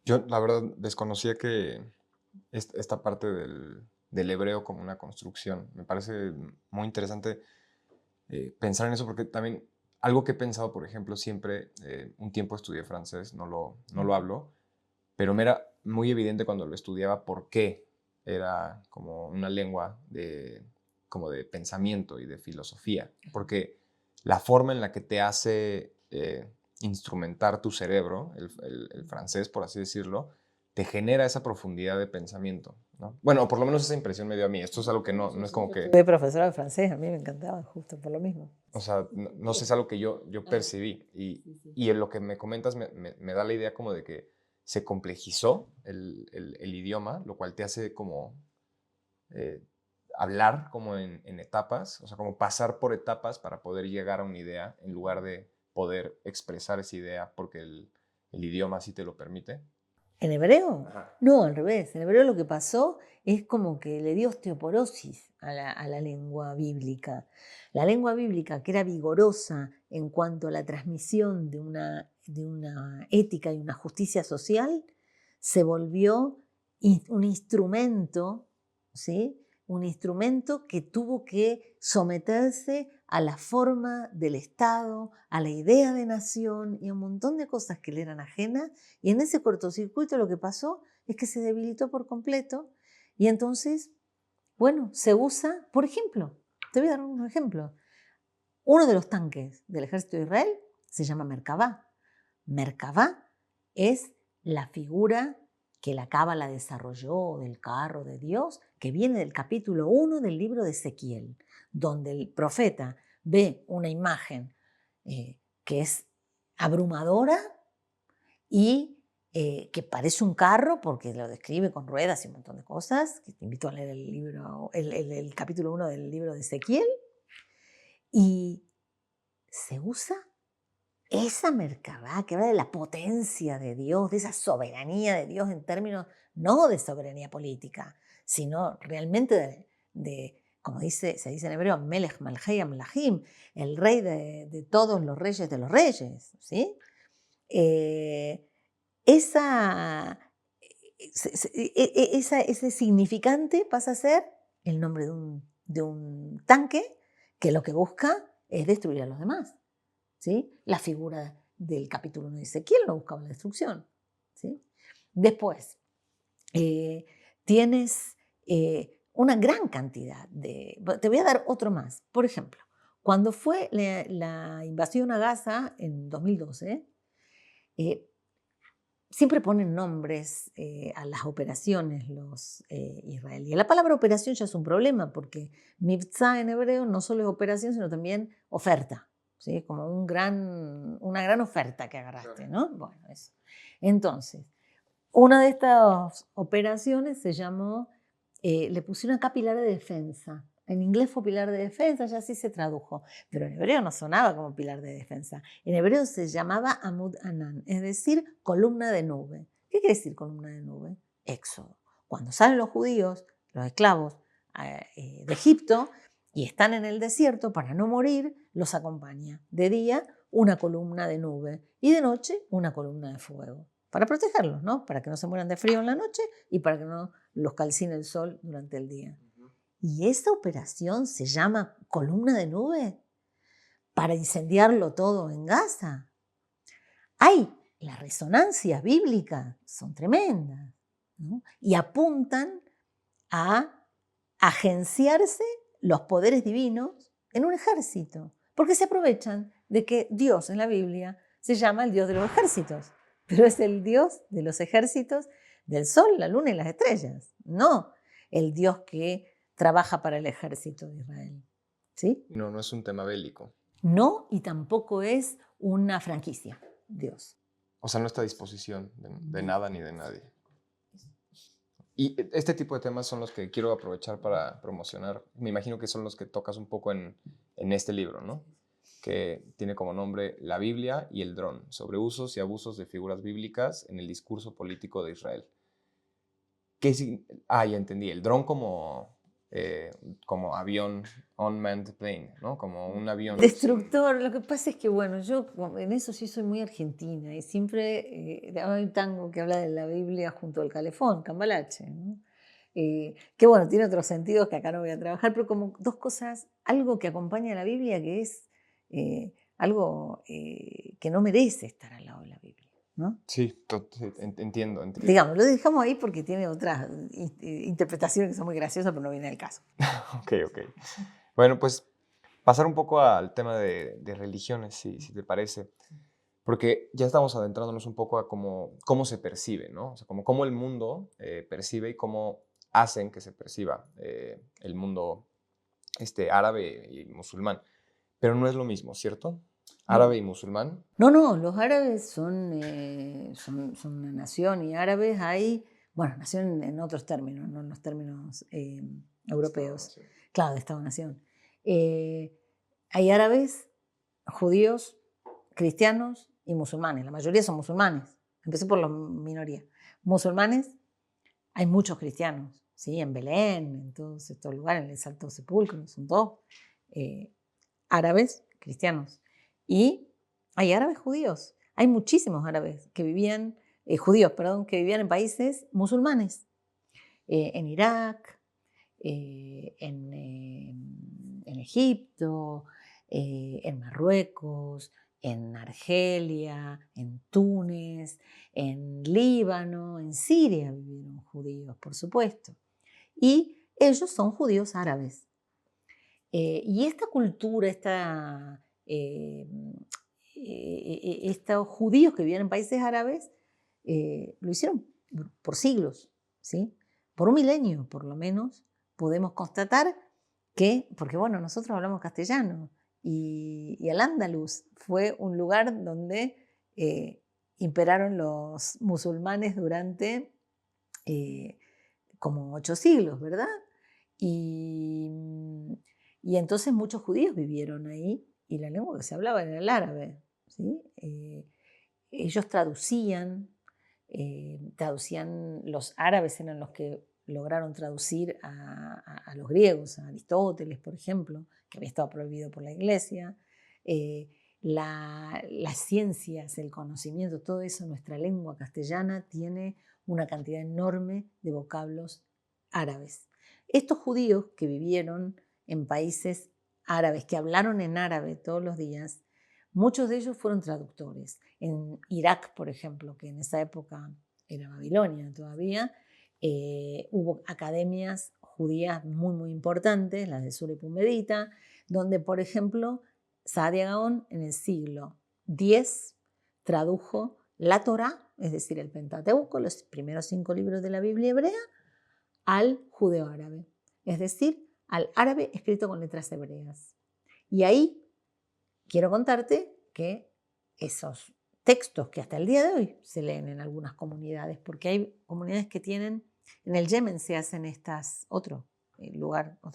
Yo, la verdad, desconocía que esta parte del hebreo como una construcción. Me parece muy interesante pensar en eso porque también algo que he pensado, por ejemplo, siempre, un tiempo estudié francés, no lo hablo, pero me era muy evidente cuando lo estudiaba por qué era como una lengua como de pensamiento y de filosofía, porque la forma en la que te hace instrumentar tu cerebro, el francés, por así decirlo, te genera esa profundidad de pensamiento, ¿no? Bueno, por lo menos esa impresión me dio a mí. Esto es algo que no es como que... Fui profesora de francés, a mí me encantaba, justo por lo mismo. O sea, no sé, es algo que yo percibí. Y en lo que me comentas me da la idea como de que se complejizó el idioma, lo cual te hace como eh, hablar como en etapas, o sea, como pasar por etapas para poder llegar a una idea en lugar de poder expresar esa idea porque el idioma sí te lo permite. ¿En hebreo? Ajá. No, al revés. En hebreo lo que pasó es como que le dio osteoporosis a la lengua bíblica. La lengua bíblica, que era vigorosa en cuanto a la transmisión de una ética y una justicia social, se volvió un instrumento, ¿sí? Un instrumento que tuvo que someterse a la forma del Estado, a la idea de nación y a un montón de cosas que le eran ajenas. Y en ese cortocircuito lo que pasó es que se debilitó por completo y entonces, bueno, se usa, por ejemplo, te voy a dar un ejemplo. Uno de los tanques del ejército de Israel se llama Merkabah. Merkabah es la figura que la Cábala desarrolló del carro de Dios, que viene del capítulo 1 del libro de Ezequiel, donde el profeta ve una imagen que es abrumadora y que parece un carro porque lo describe con ruedas y un montón de cosas, que te invito a leer el capítulo 1 del libro de Ezequiel, y se usa esa Merkabah que habla de la potencia de Dios, de esa soberanía de Dios en términos no de soberanía política, sino realmente como se dice en hebreo, Melech Malchei Amlachim, el rey de todos los reyes, ¿sí? Ese significante pasa a ser el nombre de un tanque que lo que busca es destruir a los demás. ¿Sí? La figura del capítulo 1 de Ezequiel no buscaba la destrucción. ¿Sí? Después, tienes una gran cantidad de... Te voy a dar otro más. Por ejemplo, cuando fue la invasión a Gaza en 2012, siempre ponen nombres a las operaciones los israelíes. La palabra operación ya es un problema porque Mivtza en hebreo no solo es operación, sino también oferta. ¿Sí? Como una gran oferta que agarraste, ¿no? Bueno, eso. Entonces, una de estas operaciones se llamó, le pusieron acá pilar de defensa. En inglés fue pilar de defensa, ya así se tradujo, pero en hebreo no sonaba como pilar de defensa. En hebreo se llamaba Amud Anan, es decir, columna de nube. ¿Qué quiere decir columna de nube? Éxodo. Cuando salen los judíos, los esclavos de Egipto, y están en el desierto para no morir, los acompaña. De día, una columna de nube y de noche, una columna de fuego. Para protegerlos, ¿no? Para que no se mueran de frío en la noche y para que no los calcine el sol durante el día. Y esa operación se llama columna de nube para incendiarlo todo en Gaza. Las resonancias bíblicas son tremendas, ¿no? Y apuntan a agenciarse los poderes divinos en un ejército, porque se aprovechan de que Dios en la Biblia se llama el Dios de los ejércitos, pero es el Dios de los ejércitos del sol, la luna y las estrellas, no el Dios que trabaja para el ejército de Israel. ¿Sí? No, no es un tema bélico. No, y tampoco es una franquicia, Dios. O sea, no está a disposición de nada ni de nadie. Y este tipo de temas son los que quiero aprovechar para promocionar. Me imagino que son los que tocas un poco en este libro, ¿no? Que tiene como nombre La Biblia y el dron, sobre usos y abusos de figuras bíblicas en el discurso político de Israel. Ya entendí, el dron como avión, unmanned plane, ¿no? Como un avión. Destructor, lo que pasa es que, bueno, yo en eso sí soy muy argentina y siempre hay un tango que habla de la Biblia junto al calefón, Cambalache, ¿no? Que bueno, tiene otros sentidos que acá no voy a trabajar, pero como dos cosas, algo que acompaña a la Biblia que es algo que no merece estar al lado de la Biblia, ¿no? Sí, entiendo. Digamos, lo dejamos ahí porque tiene otras interpretaciones que son muy graciosas, pero no viene al caso. Ok. Bueno, pues pasar un poco al tema de religiones, si te parece. Porque ya estamos adentrándonos un poco a cómo se percibe, ¿no? O sea, cómo el mundo percibe y cómo hacen que se perciba el mundo árabe y musulmán. Pero no es lo mismo, ¿cierto? Árabe y musulmán. No, los árabes son una nación y árabes hay, bueno, nación en otros términos, no en los términos europeos. Estado-nación. Claro, de Estado-nación. Hay árabes, judíos, cristianos y musulmanes. La mayoría son musulmanes. Empecé por la minoría. Musulmanes, hay muchos cristianos. ¿sí? En Belén, en todos estos lugares, en el Santo Sepulcro, son todos árabes cristianos. Y hay árabes judíos, hay muchísimos árabes que vivían, judíos, perdón, que vivían en países musulmanes, en Irak, en Egipto, en Marruecos, en Argelia, en Túnez, en Líbano, en Siria vivieron judíos, por supuesto. Y ellos son judíos árabes. Y esta cultura, estos judíos que vivían en países árabes, lo hicieron por siglos, ¿sí? Por un milenio, por lo menos, podemos constatar que, porque bueno, nosotros hablamos castellano y Al-Ándalus fue un lugar donde imperaron los musulmanes durante como 8 siglos, ¿verdad? Y, y entonces muchos judíos vivieron ahí y la lengua que se hablaba era el árabe, ¿sí? Ellos traducían, los árabes eran los que lograron traducir a los griegos, a Aristóteles, por ejemplo, que había estado prohibido por la iglesia. Las ciencias, el conocimiento, todo eso, nuestra lengua castellana tiene una cantidad enorme de vocablos árabes. Estos judíos que vivieron en países árabes, que hablaron en árabe todos los días, muchos de ellos fueron traductores. En Irak, por ejemplo, que en esa época era Babilonia todavía, hubo academias judías muy, muy importantes, las de Sur y Pumedita, donde, por ejemplo, Saadia Gaón en el siglo X tradujo la Torá, es decir, el Pentateuco, los primeros 5 libros de la Biblia hebrea, al judeo-árabe, es decir, al árabe escrito con letras hebreas. Y ahí quiero contarte que esos textos que hasta el día de hoy se leen en algunas comunidades, porque hay comunidades que tienen, en el Yemen se hacen otro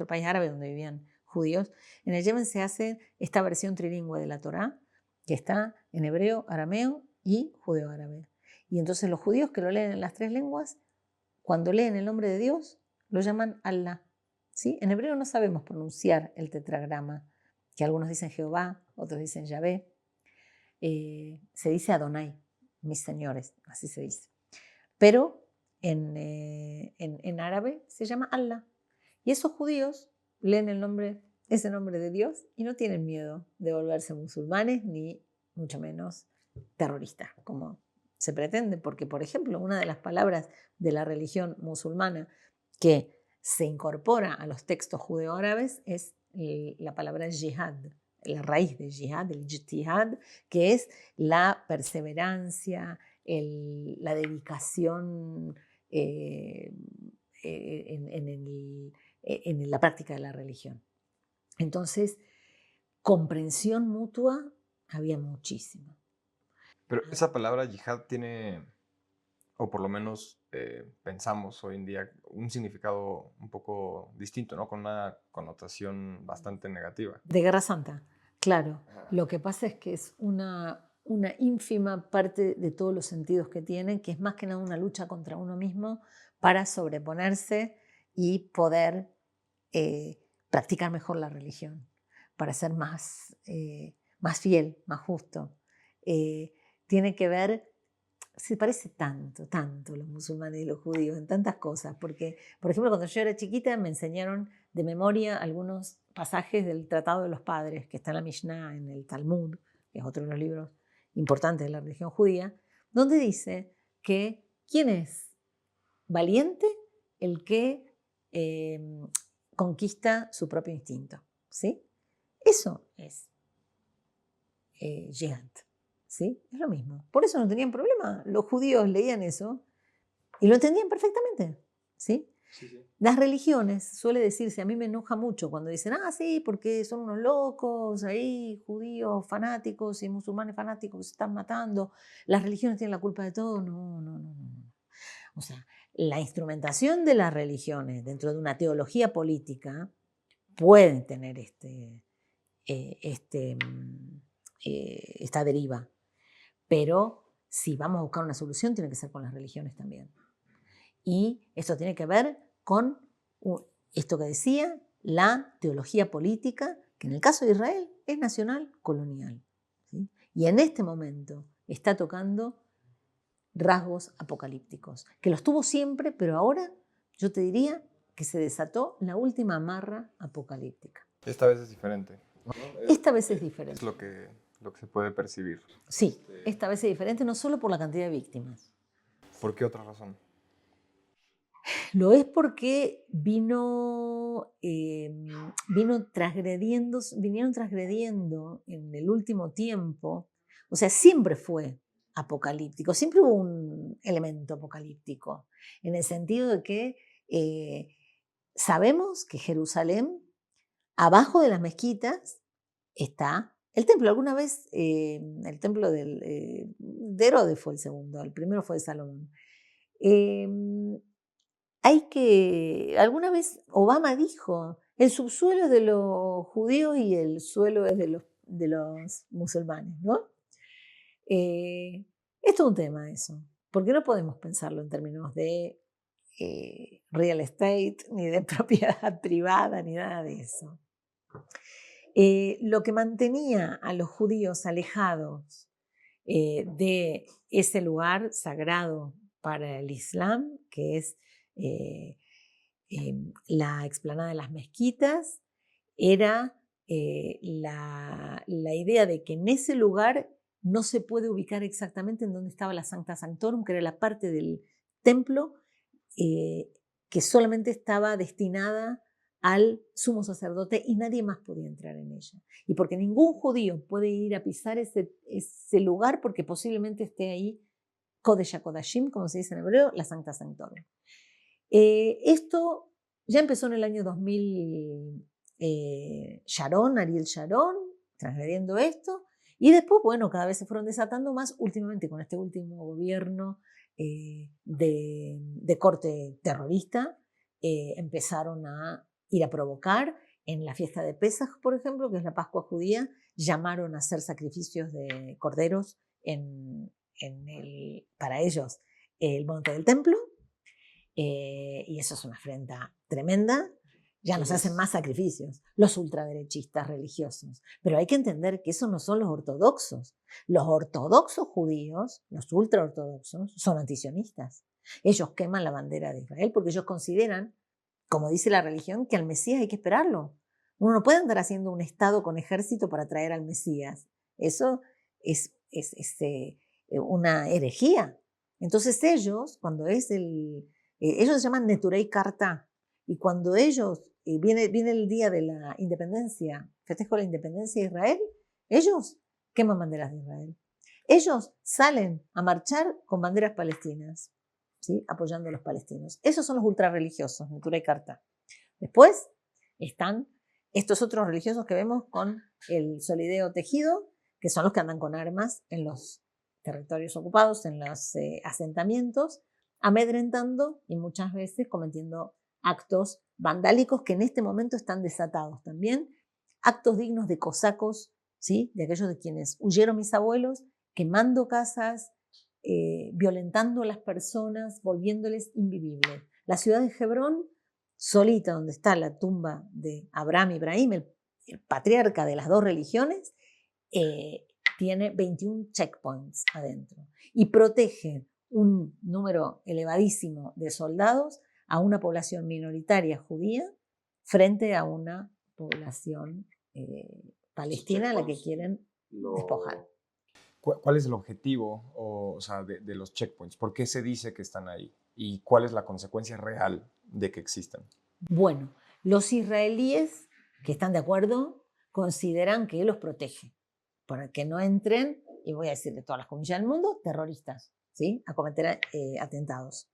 país árabe donde vivían judíos, en el Yemen se hace esta versión trilingüe de la Torá, que está en hebreo, arameo y judeo-árabe. Y entonces los judíos que lo leen en las 3 lenguas, cuando leen el nombre de Dios, lo llaman Allah. ¿Sí? En hebreo no sabemos pronunciar el tetragrama, que algunos dicen Jehová, otros dicen Yahvé. Se dice Adonai, mis señores, así se dice. Pero en árabe se llama Allah. Y esos judíos leen ese nombre de Dios y no tienen miedo de volverse musulmanes, ni mucho menos terroristas, como se pretende, porque, por ejemplo, una de las palabras de la religión musulmana que se incorpora a los textos judeo-árabes es la palabra jihad, la raíz de jihad, el ijtihad, que es la perseverancia, la dedicación en la práctica de la religión. Entonces, comprensión mutua había muchísima. Pero esa palabra yihad tiene, o por lo menos pensamos hoy en día, un significado un poco distinto, ¿no? Con una connotación bastante negativa. De Guerra Santa, claro. Ajá. Lo que pasa es que es una ínfima parte de todos los sentidos que tiene, que es más que nada una lucha contra uno mismo para sobreponerse y poder practicar mejor la religión, para ser más fiel, más justo. Tiene que ver, se parece tanto los musulmanes y los judíos en tantas cosas, porque, por ejemplo, cuando yo era chiquita me enseñaron de memoria algunos pasajes del Tratado de los Padres, que está en la Mishnah, en el Talmud, que es otro de los libros importantes de la religión judía, donde dice que ¿quién es valiente? El que conquista su propio instinto, ¿sí? Eso es jihad, ¿sí? Es lo mismo. Por eso no tenían problema. Los judíos leían eso y lo entendían perfectamente, ¿sí? Sí. Las religiones, suele decirse, a mí me enoja mucho cuando dicen, sí, porque son unos locos ahí, judíos fanáticos y musulmanes fanáticos que se están matando, las religiones tienen la culpa de todo. No. O sea, la instrumentación de las religiones dentro de una teología política puede tener esta deriva, pero si vamos a buscar una solución tiene que ser con las religiones también. Y esto tiene que ver con esto que decía, la teología política, que en el caso de Israel es nacional colonial, ¿sí? Y en este momento está tocando rasgos apocalípticos, que los tuvo siempre, pero ahora yo te diría que se desató la última amarra apocalíptica. Esta vez es diferente, ¿no? Esta vez es diferente. Es lo que se puede percibir. Sí, esta vez es diferente no solo por la cantidad de víctimas. ¿Por qué otra razón? Lo es porque vinieron transgrediendo en el último tiempo, o sea, siempre fue apocalíptico, siempre hubo un elemento apocalíptico, en el sentido de que sabemos que Jerusalén, abajo de las mezquitas, está el templo. Alguna vez el templo de Herodes fue el segundo, el primero fue de Salomón. Alguna vez Obama dijo, el subsuelo es de los judíos y el suelo es de los musulmanes, ¿no? Esto es un tema eso, porque no podemos pensarlo en términos de real estate, ni de propiedad privada, ni nada de eso. Lo que mantenía a los judíos alejados de ese lugar sagrado para el Islam, que es la explanada de las mezquitas, era la idea de que en ese lugar no se puede ubicar exactamente en donde estaba la Sancta Sanctorum, que era la parte del templo que solamente estaba destinada al sumo sacerdote y nadie más podía entrar en ella. Y porque ningún judío puede ir a pisar ese lugar porque posiblemente esté ahí Kodesh HaKodashim, como se dice en hebreo, la Sancta Sanctorum. Esto ya empezó en el año 2000, Ariel Sharon, transgrediendo esto, y después, bueno, cada vez se fueron desatando más, últimamente con este último gobierno de corte terrorista, empezaron a ir a provocar. En la fiesta de Pesaj, por ejemplo, que es la Pascua judía, llamaron a hacer sacrificios de corderos para ellos el monte del templo, y eso es una afrenta tremenda. Ya no se hacen más sacrificios, los ultraderechistas religiosos. Pero hay que entender que esos no son los ortodoxos. Los ortodoxos judíos, los ultraortodoxos, son antisionistas. Ellos queman la bandera de Israel porque ellos consideran, como dice la religión, que al Mesías hay que esperarlo. Uno no puede andar haciendo un Estado con ejército para traer al Mesías. Eso es una herejía. Entonces ellos, cuando ellos se llaman Neturei Karta, y cuando ellos, viene el día de la independencia, festejo la independencia de Israel, ellos queman banderas de Israel. Ellos salen a marchar con banderas palestinas, ¿sí? Apoyando a los palestinos. Esos son los ultrarreligiosos, Neturei Karta. Después están estos otros religiosos que vemos con el solideo tejido, que son los que andan con armas en los territorios ocupados, en los asentamientos, amedrentando y muchas veces cometiendo actos vandálicos que en este momento están desatados también, actos dignos de cosacos, ¿sí? De aquellos de quienes huyeron mis abuelos, quemando casas, violentando a las personas, volviéndoles invivibles. La ciudad de Hebrón, solita, donde está la tumba de Abraham Ibrahim, el patriarca de las dos religiones, tiene 21 checkpoints adentro y protege un número elevadísimo de soldados a una población minoritaria judía frente a una población palestina a la que quieren despojar. ¿Cuál es el objetivo de los checkpoints? ¿Por qué se dice que están ahí? ¿Y cuál es la consecuencia real de que existan? Bueno, los israelíes que están de acuerdo consideran que los protege para que no entren, y voy a decir de todas las comillas del mundo, terroristas, ¿sí? A cometer atentados.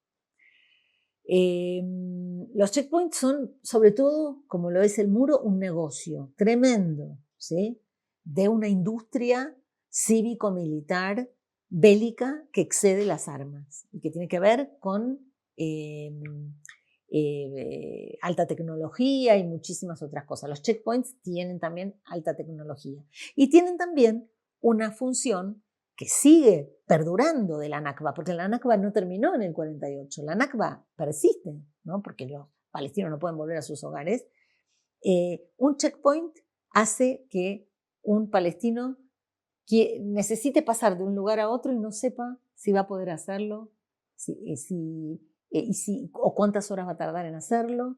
Los checkpoints son, sobre todo, como lo es el muro, un negocio tremendo, ¿sí? De una industria cívico-militar bélica que excede las armas y que tiene que ver con alta tecnología y muchísimas otras cosas. Los checkpoints tienen también alta tecnología y tienen también una función que sigue perdurando de la Nakba, porque la Nakba no terminó en el 48, la Nakba persiste, ¿no? Porque los palestinos no pueden volver a sus hogares, un checkpoint hace que un palestino que necesite pasar de un lugar a otro y no sepa si va a poder hacerlo, o cuántas horas va a tardar en hacerlo.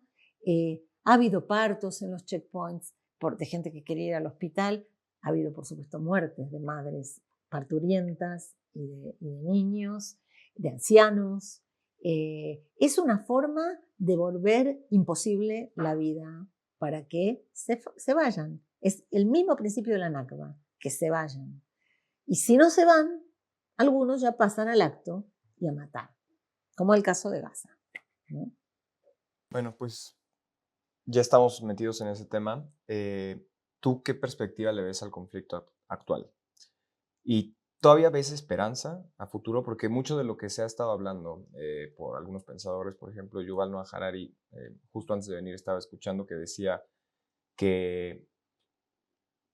Ha habido partos en los checkpoints de gente que quería ir al hospital. Ha habido, por supuesto, muertes de madres parturientas y de niños, de ancianos. Es una forma de volver imposible la vida para que se vayan. Es el mismo principio de la Nakba, que se vayan. Y si no se van, algunos ya pasan al acto y a matar, como el caso de Gaza, ¿no? Bueno, pues ya estamos metidos en ese tema. ¿Tú qué perspectiva le ves al conflicto actual? ¿Y todavía ves esperanza a futuro? Porque mucho de lo que se ha estado hablando por algunos pensadores, por ejemplo, Yuval Noah Harari, justo antes de venir estaba escuchando que decía que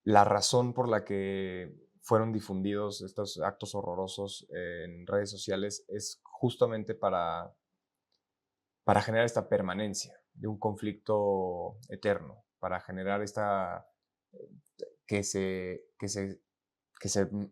la razón por la que fueron difundidos estos actos horrorosos en redes sociales es justamente para generar esta permanencia de un conflicto eterno, para generar esta que se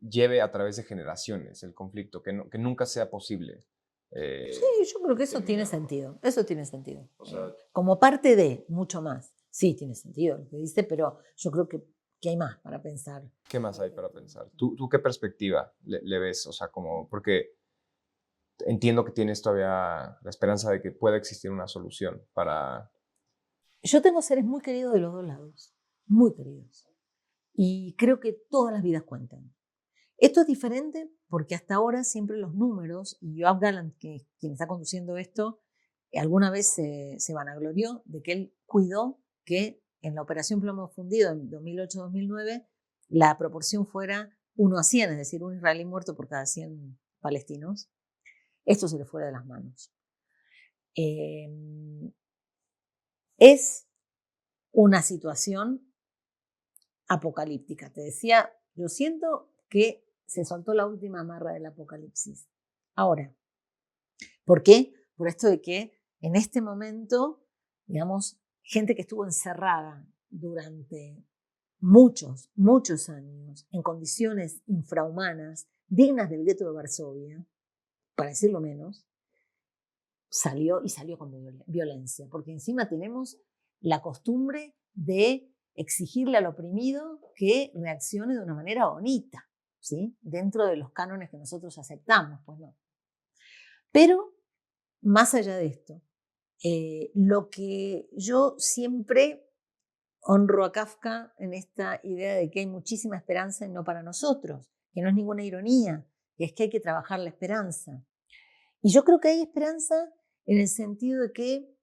lleve a través de generaciones el conflicto, que nunca sea posible. Sí, yo creo que eso tiene terminarlo. sentido. Eso tiene sentido. O sea, Como parte de mucho más. Sí, tiene sentido lo que dice, pero yo creo que hay más para pensar. ¿qué más hay para pensar? ¿Tú qué perspectiva le ves? O sea, como, porque entiendo que tienes todavía la esperanza de que pueda existir una solución para... Yo tengo seres muy queridos de los dos lados, muy queridos. Y creo que todas las vidas cuentan. Esto es diferente porque hasta ahora siempre los números, y Yoav Gallant, quien está conduciendo esto, alguna vez se vanaglorió de que él cuidó que en la operación Plomo Fundido en 2008-2009 la proporción fuera 1 a 100, es decir, un israelí muerto por cada 100 palestinos. Esto se le fuera de las manos. Es una situación apocalíptica. Te decía, yo siento que se soltó la última amarra del apocalipsis. Ahora, ¿por qué? Por esto de que en este momento, digamos, gente que estuvo encerrada durante muchos, muchos años en condiciones infrahumanas, dignas del gueto de Varsovia, para decirlo menos, salió con violencia, porque encima tenemos la costumbre de exigirle al oprimido que reaccione de una manera bonita, ¿sí? Dentro de los cánones que nosotros aceptamos, pues no. Pero, más allá de esto, lo que yo siempre honro a Kafka en esta idea de que hay muchísima esperanza y no para nosotros, que no es ninguna ironía, que es que hay que trabajar la esperanza. Y yo creo que hay esperanza en el sentido de que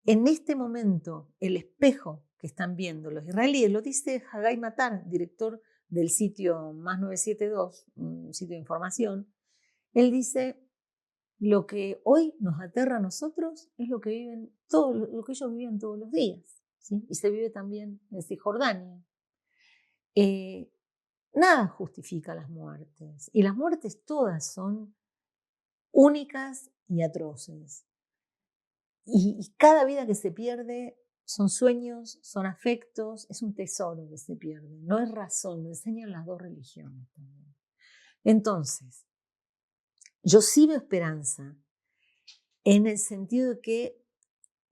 en este momento el espejo que están viendo los israelíes, lo dice Hagai Matar, director del sitio Más 972, un sitio de información, él dice, lo que hoy nos aterra a nosotros es lo que lo que ellos viven todos los días, ¿sí? Y se vive también en Cisjordania. Nada justifica las muertes, y las muertes todas son únicas y atroces. Y cada vida que se pierde son sueños, son afectos, es un tesoro que se pierde, no es razón, lo enseñan las dos religiones también. Entonces, yo sí veo esperanza en el sentido de que,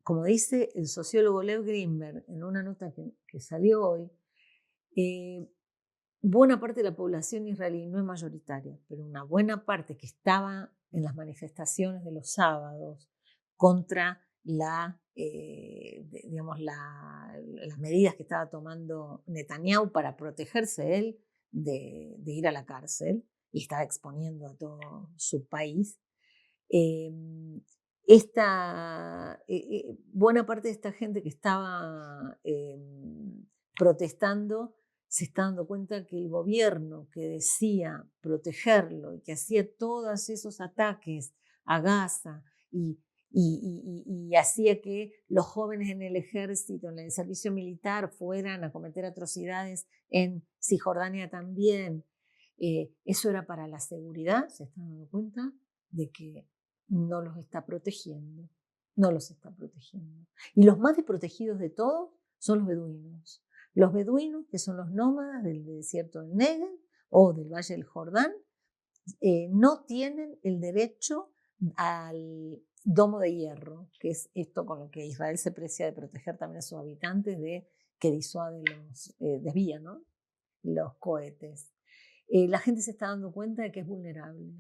como dice el sociólogo Lev Grimberg en una nota que salió hoy, buena parte de la población israelí no es mayoritaria, pero una buena parte que estaba en las manifestaciones de los sábados contra las medidas que estaba tomando Netanyahu para protegerse él de ir a la cárcel y estaba exponiendo a todo su país. Buena parte de esta gente que estaba protestando se está dando cuenta que el gobierno que decía protegerlo y que hacía todos esos ataques a Gaza y hacía que los jóvenes en el ejército, en el servicio militar, fueran a cometer atrocidades en Cisjordania también, eso era para la seguridad, se están dando cuenta de que no los está protegiendo. no los está protegiendo. Y los más desprotegidos de todos son los beduinos. Los beduinos, que son los nómadas del desierto del Negev o del Valle del Jordán, no tienen el derecho al domo de hierro, que es esto con lo que Israel se precia de proteger también a sus habitantes de que disuade desvía, ¿no?, los cohetes. La gente se está dando cuenta de que es vulnerable.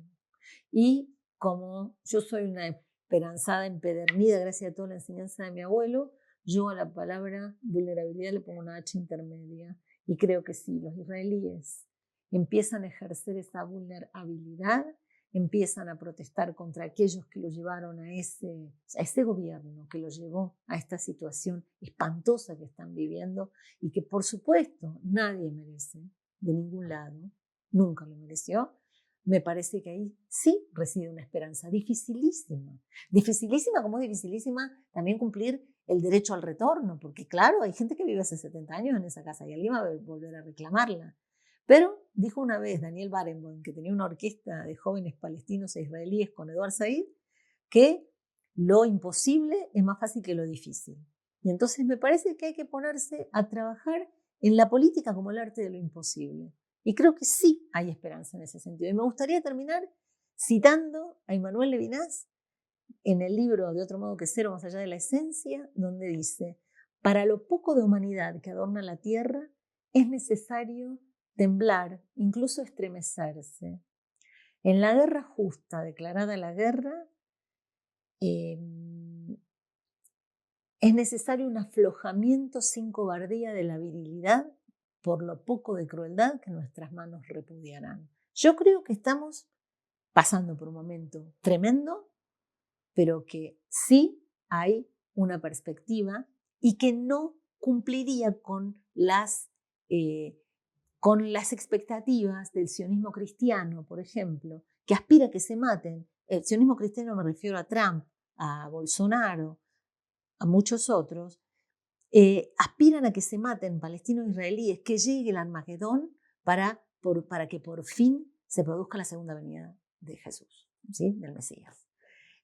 Y como yo soy una esperanzada empedernida, gracias a toda la enseñanza de mi abuelo, yo a la palabra vulnerabilidad le pongo una H intermedia. Y creo que sí, los israelíes empiezan a ejercer esa vulnerabilidad, empiezan a protestar contra aquellos que lo llevaron a ese gobierno que lo llevó a esta situación espantosa que están viviendo y que por supuesto nadie merece de ningún lado, nunca lo mereció. Me parece que ahí sí reside una esperanza dificilísima. Dificilísima como es dificilísima también cumplir el derecho al retorno, porque claro, hay gente que vive hace 70 años en esa casa y alguien va a volver a reclamarla. Pero dijo una vez Daniel Barenboim, que tenía una orquesta de jóvenes palestinos e israelíes con Eduard Said, que lo imposible es más fácil que lo difícil. Y entonces me parece que hay que ponerse a trabajar en la política como el arte de lo imposible. Y creo que sí hay esperanza en ese sentido. Y me gustaría terminar citando a Emmanuel Levinas en el libro De otro modo que cero, más allá de la esencia, donde dice: para lo poco de humanidad que adorna la tierra, es necesario temblar, incluso estremecerse. En la guerra justa, declarada la guerra, es necesario un aflojamiento sin cobardía de la virilidad por lo poco de crueldad que nuestras manos repudiarán. Yo creo que estamos pasando por un momento tremendo, pero que sí hay una perspectiva y que no cumpliría con las expectativas del sionismo cristiano, por ejemplo, que aspira a que se maten. El sionismo cristiano me refiero a Trump, a Bolsonaro, a muchos otros, aspiran a que se maten palestinos e israelíes, que llegue el Armagedón para que por fin se produzca la segunda venida de Jesús, ¿sí?, del Mesías.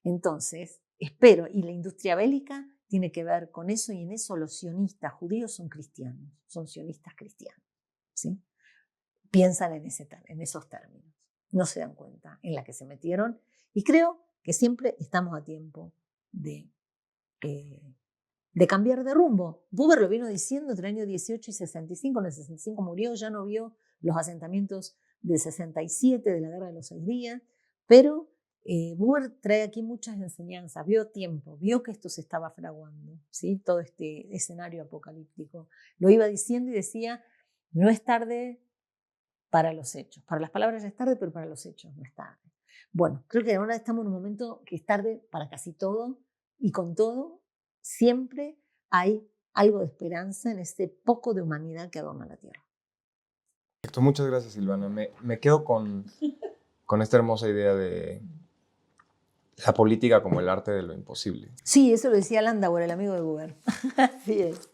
Entonces, espero, y la industria bélica tiene que ver con eso, y en eso los sionistas judíos son cristianos, son sionistas cristianos, ¿sí? Piensan en esos términos, no se dan cuenta en la que se metieron, y creo que siempre estamos a tiempo de cambiar de rumbo. Buber lo vino diciendo entre el año 18 y 65, en el 65 murió, ya no vio los asentamientos del 67, de la Guerra de los 6 días, pero Buber trae aquí muchas enseñanzas, vio tiempo, vio que esto se estaba fraguando, ¿sí?, todo este escenario apocalíptico. Lo iba diciendo y decía: no es tarde para los hechos. Para las palabras ya es tarde, pero para los hechos no es tarde. Bueno, creo que ahora estamos en un momento que es tarde para casi todo, y con todo siempre hay algo de esperanza en ese poco de humanidad que adorna la tierra. Perfecto, muchas gracias, Silvana. Me quedo con esta hermosa idea de la política como el arte de lo imposible. Sí, eso lo decía Landauer, el amigo de Buber. Así es.